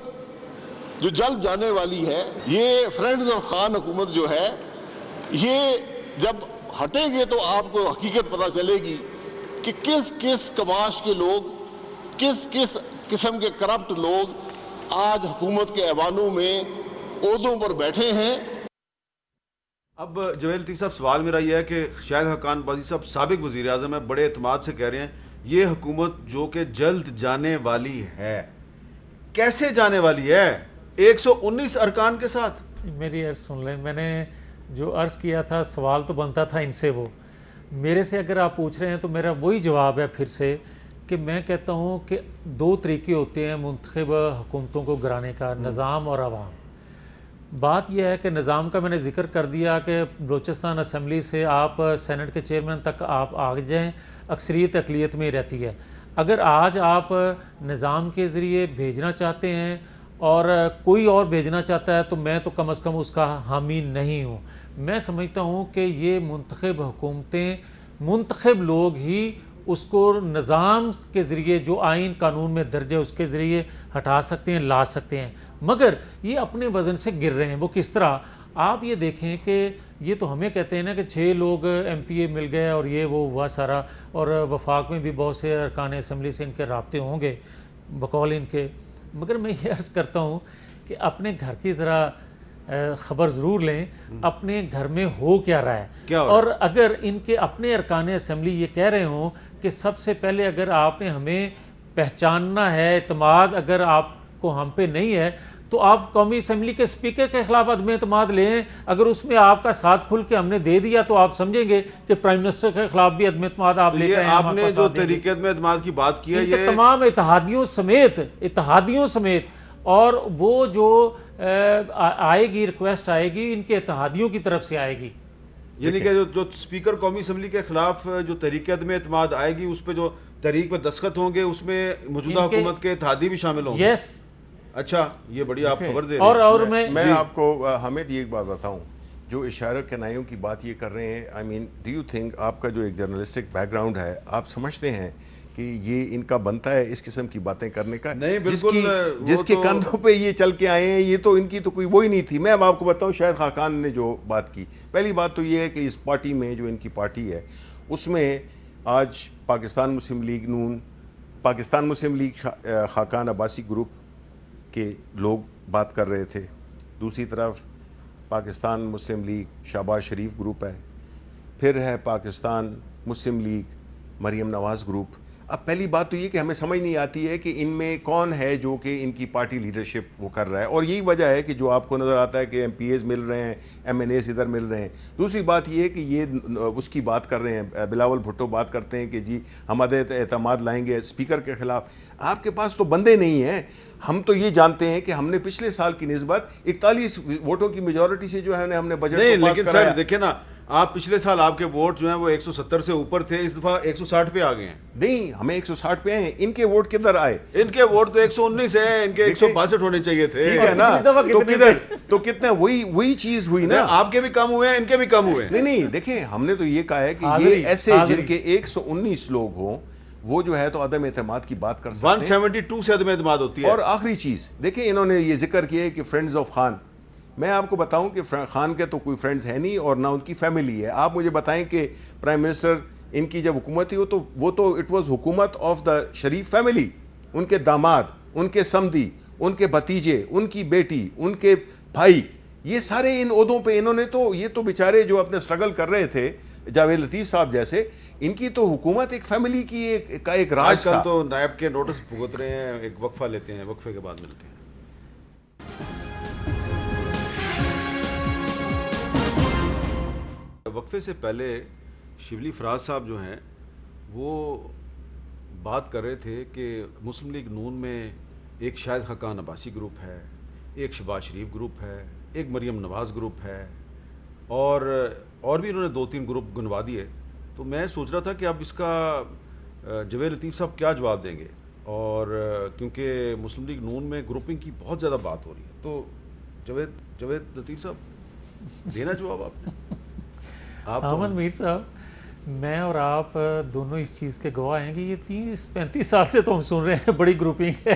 جو جلد جانے والی ہے, یہ فرینڈز آف خان حکومت جو ہے, یہ جب ہٹیں گے تو آپ کو حقیقت پتہ چلے گی کہ کس کس کماش کے لوگ, کس کس قسم کے کرپٹ لوگ آج حکومت کے ایوانوں میں عہدوں پر بیٹھے ہیں. اب جویل لطیف صاحب سوال میرا یہ ہے کہ شاہد حقان عباسی صاحب سابق وزیر اعظم ہیں, بڑے اعتماد سے کہہ رہے ہیں یہ حکومت جو کہ جلد جانے والی ہے, کیسے جانے والی ہے 119 ارکان کے ساتھ؟ میری عرض سن لیں, میں نے جو عرض کیا تھا سوال تو بنتا تھا ان سے, وہ میرے سے اگر آپ پوچھ رہے ہیں تو میرا وہی جواب ہے پھر سے کہ میں کہتا ہوں کہ 2 طریقے ہوتے ہیں منتخب حکومتوں کو گرانے کا, نظام اور عوام. بات یہ ہے کہ نظام کا میں نے ذکر کر دیا کہ بلوچستان اسمبلی سے آپ سینٹ کے چیئرمین تک آپ آگے جائیں, اکثریت اقلیت میں ہی رہتی ہے. اگر آج آپ نظام کے ذریعے بھیجنا چاہتے ہیں اور کوئی اور بھیجنا چاہتا ہے تو میں تو کم از کم اس کا حامی نہیں ہوں. میں سمجھتا ہوں کہ یہ منتخب حکومتیں, منتخب لوگ ہی اس کو نظام کے ذریعے جو آئین قانون میں درج ہے اس کے ذریعے ہٹا سکتے ہیں, لا سکتے ہیں. مگر یہ اپنے وزن سے گر رہے ہیں. وہ کس طرح؟ آپ یہ دیکھیں کہ یہ تو ہمیں کہتے ہیں نا کہ 6 لوگ ایم پی اے مل گئے اور یہ وہ ہوا سارا, اور وفاق میں بھی بہت سے ارکان اسمبلی سے ان کے رابطے ہوں گے بقول ان کے. مگر میں یہ عرض کرتا ہوں کہ اپنے گھر کی ذرا خبر ضرور لیں, اپنے گھر میں ہو کیا رہا ہے. اور اگر ان کے اپنے ارکان اسمبلی یہ کہہ رہے ہوں کہ سب سے پہلے اگر آپ نے ہمیں پہچاننا ہے, اعتماد اگر آپ کو ہم پہ نہیں ہے تو آپ قومی اسمبلی کے اسپیکر کے خلاف عدم اعتماد لیں، اگر اس میں آپ کا ساتھ کھل کے ہم نے دے دیا تو آپ سمجھیں گے کہ پرائم منسٹر کے خلاف بھی عدم اعتماد آپ لے کے یہ آپ نے جو تحریک عدم اعتماد کی بات کی ہے یہ تمام اتحادیوں سمیت اور وہ جو آئے گی ریکویسٹ آئے گی ان کے اتحادیوں کی طرف سے آئے گی، یعنی کہ جو اسپیکر قومی اسمبلی کے خلاف جو تحریک عدم اعتماد آئے گی اس پہ جو تحریک پہ دستخط ہوں گے اس میں موجودہ حکومت کے اتحادی بھی شامل ہوں گے. یس. اچھا یہ بڑی آپ خبر دے رہے ہیں. اور میں آپ کو حامد یہ ایک بات بتاؤں، جو اشارہ کنائیوں کی بات یہ کر رہے ہیں، آئی مین ڈو یو تھنک آپ کا جو ایک جرنلسٹک بیک گراؤنڈ ہے، آپ سمجھتے ہیں کہ یہ ان کا بنتا ہے اس قسم کی باتیں کرنے کا؟ نہیں بالکل، جس کے کندھوں پہ یہ چل کے آئے ہیں، یہ تو ان کی تو کوئی وہی نہیں تھی. میں اب آپ کو بتاؤں شاہد خاقان نے جو بات کی، پہلی بات تو یہ ہے کہ اس پارٹی میں جو ان کی پارٹی ہے اس میں آج پاکستان مسلم لیگ خاقان عباسی گروپ کے لوگ بات کر رہے تھے، دوسری طرف پاکستان مسلم لیگ شہباز شریف گروپ ہے، پھر ہے پاکستان مسلم لیگ مریم نواز گروپ. اب پہلی بات تو یہ کہ ہمیں سمجھ نہیں آتی ہے کہ ان میں کون ہے جو کہ ان کی پارٹی لیڈرشپ وہ کر رہا ہے، اور یہی وجہ ہے کہ جو آپ کو نظر آتا ہے کہ ایم پی ایز مل رہے ہیں، ایم این ایز ادھر مل رہے ہیں. دوسری بات یہ ہے کہ یہ اس کی بات کر رہے ہیں، بلاول بھٹو بات کرتے ہیں کہ جی ہم عدم اعتماد لائیں گے اسپیکر کے خلاف. آپ کے پاس تو بندے نہیں ہیں. ہم تو یہ جانتے ہیں کہ ہم نے پچھلے سال کی نسبت 41 ووٹوں کی میجورٹی سے جو ہے ہم نے بجٹ نہیں، کو پاس لیکن کرایا. سر دیکھیں نا، آپ پچھلے سال آپ کے ووٹ جو ہیں وہ 170 سے اوپر تھے، اس دفعہ 160 پہ آ گئے ہیں. نہیں، ہمیں 160 پہ آئے ہیں. ان کے ووٹ کدھر آئے؟ ان کے ووٹ تو 119 ہیں، ان کے 162 ہونے چاہیے تھے. ٹھیک ہے نا، تو کتنے وہی چیز ہوئی نا. آپ کے بھی کم ہوئے ہیں، ان کے بھی کم ہوئے ہیں. نہیں دیکھیں، ہم نے تو یہ کہا ہے کہ یہ ایسے جن کے 119 لوگ ہوں وہ جو ہے تو عدم اعتماد کی بات کر سکتے ہیں. 172 سے عدم اعتماد ہوتی ہے. اور آخری چیز دیکھیں، انہوں نے یہ ذکر کیا ہے کہ فرینڈز آف خان. میں آپ کو بتاؤں کہ خان کے تو کوئی فرینڈز ہے نہیں اور نہ ان کی فیملی ہے. آپ مجھے بتائیں کہ پرائم منسٹر ان کی جب حکومت تھی وہ تو اٹ واز حکومت آف دا شریف فیملی. ان کے داماد، ان کے سمدھی، ان کے بھتیجے، ان کی بیٹی، ان کے بھائی، یہ سارے ان عہدوں پہ انہوں نے تو یہ تو بیچارے جو اپنے اسٹرگل کر رہے تھے جاوید لطیف صاحب جیسے، ان کی تو حکومت ایک فیملی کی ایک راج تھا. تو نائب کے نوٹس بھگت رہے ہیں. ایک وقفہ لیتے ہیں، وقفے کے بعد ملتے ہیں. وقفے سے پہلے شبلی فراز صاحب جو ہیں وہ بات کر رہے تھے کہ مسلم لیگ نون میں ایک شاہد خاقان عباسی گروپ ہے، ایک شہباز شریف گروپ ہے، ایک مریم نواز گروپ ہے، اور بھی انہوں نے 2-3 گروپ گنوا دیے. تو میں سوچ رہا تھا کہ اب اس کا جاوید لطیف صاحب کیا جواب دیں گے، اور کیونکہ مسلم لیگ نون میں گروپنگ کی بہت زیادہ بات ہو رہی ہے. تو جاوید لطیف صاحب دینا جواب آپ نے. احمد میر صاحب، میں اور آپ دونوں اس چیز کے گواہ ہیں کہ یہ 30-35 سال سے تو ہم سن رہے ہیں بڑی گروپنگ ہے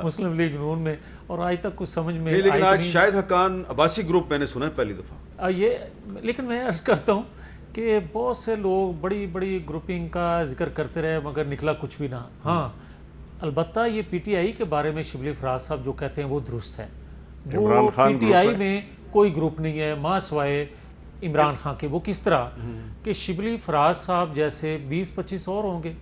مسلم لیگ نون میں، اور آج تک کچھ سمجھ میں نہیں. لیکن آج شاہد خاقان عباسی گروپ میں نے سنا ہے پہلی دفعہ. لیکن میں عرض کرتا ہوں کہ بہت سے لوگ بڑی بڑی گروپنگ کا ذکر کرتے رہے مگر نکلا کچھ بھی نہ. ہاں البتہ یہ پی ٹی آئی کے بارے میں شبلی فراز صاحب جو کہتے ہیں وہ درست ہے. وہ پی ٹی آئی میں کوئی گروپ نہیں ہے ماں سوائے عمران خان کے. وہ کس طرح کہ شبلی فراز صاحب جیسے 20-25 اور ہوں گے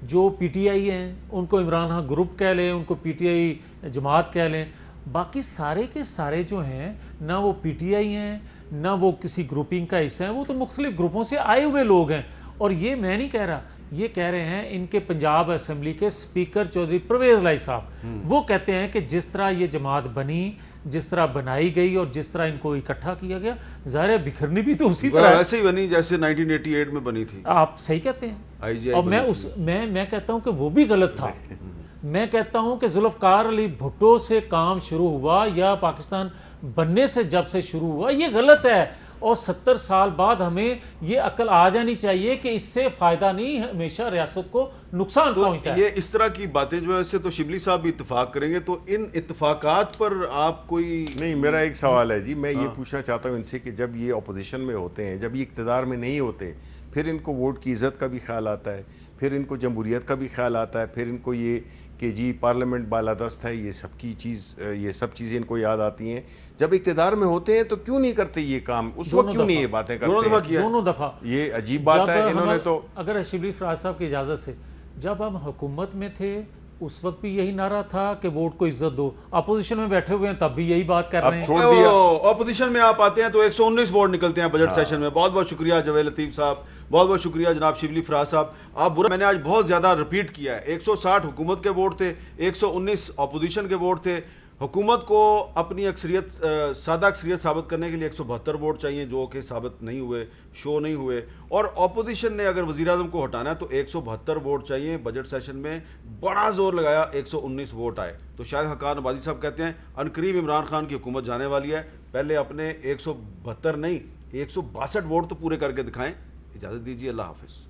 جو پی ٹی آئی ہیں، ان کو عمران خان گروپ کہہ لیں، ان کو پی ٹی آئی جماعت کہہ لیں. باقی سارے کے سارے جو ہیں نہ وہ پی ٹی آئی ہیں نہ وہ کسی گروپنگ کا حصہ ہیں، وہ تو مختلف گروپوں سے آئے ہوئے لوگ ہیں. اور یہ میں نہیں کہہ رہا، یہ کہہ رہے ہیں ان کے پنجاب اسمبلی کے اسپیکر چودھری پرویز الہی صاحب. وہ کہتے ہیں کہ جس طرح یہ جماعت بنی، جس طرح بنائی گئی اور جس طرح ان کو اکٹھا کیا گیا، ظاہر ہے بکھرنی بھی تو اسی طرح ایسے ہی بنی جیسے 1988 میں بنی تھی. آپ صحیح کہتے ہیں. اور میں کہتا ہوں کہ وہ بھی غلط تھا. میں کہتا ہوں کہ ذوالفقار علی بھٹو سے کام شروع ہوا یا پاکستان بننے سے جب سے شروع ہوا یہ غلط ہے. اور 70 سال بعد ہمیں یہ عقل آ جانی چاہیے کہ اس سے فائدہ نہیں، ہمیشہ ریاست کو نقصان پہنچتا ہے. یہ اس طرح کی باتیں جو ہے اس سے تو شبلی صاحب بھی اتفاق کریں گے. تو ان اتفاقات پر آپ کوئی نہیں. میرا ایک سوال ہے جی، میں یہ پوچھنا چاہتا ہوں ان سے کہ جب یہ اپوزیشن میں ہوتے ہیں، جب یہ اقتدار میں نہیں ہوتے، پھر ان کو ووٹ کی عزت کا بھی خیال آتا ہے، پھر ان کو جمہوریت کا بھی خیال آتا ہے، پھر ان کو یہ کہ جی پارلیمنٹ بالادست ہے، یہ سب چیزیں ان کو یاد آتی ہیں. جب اقتدار میں ہوتے ہیں تو کیوں نہیں کرتے یہ کام؟ اس وقت کیوں نہیں یہ باتیں کرتے ہیں؟ دونوں دفعہ. یہ عجیب بات ہے. انہوں نے تو اگر شبلی فراز صاحب کی اجازت سے، جب ہم حکومت میں تھے اس وقت بھی یہی نعرہ تھا کہ ووٹ کو عزت دو. اپوزیشن میں بیٹھے ہوئے ہیں تب بھی یہی بات کر رہے ہیں. چھوڑ دیا. اپوزیشن میں آپ آتے ہیں تو 119 ووٹ نکلتے ہیں بجٹ سیشن میں. بہت بہت شکریہ جاوید لطیف صاحب, بہت بہت شکریہ جناب شبلی فراز صاحب. آپ برا, میں نے آج بہت زیادہ ریپیٹ کیا ہے, 160 حکومت کے ووٹ تھے, 119 اپوزیشن کے ووٹ تھے. حکومت کو اپنی اکثریت سادہ اکثریت ثابت کرنے کے لیے 172 ووٹ چاہیے, جو کہ ثابت نہیں ہوئے, شو نہیں ہوئے. اور اپوزیشن نے اگر وزیر اعظم کو ہٹانا ہے تو 172 ووٹ چاہیے. بجٹ سیشن میں بڑا زور لگایا, 119 ووٹ آئے. تو شاید حقان عبادی صاحب کہتے ہیں عنقریب عمران خان کی حکومت جانے والی ہے, پہلے اپنے 172 نہیں 162 ووٹ تو پورے کر کے دکھائیں. اجازت دیجیے, اللہ حافظ.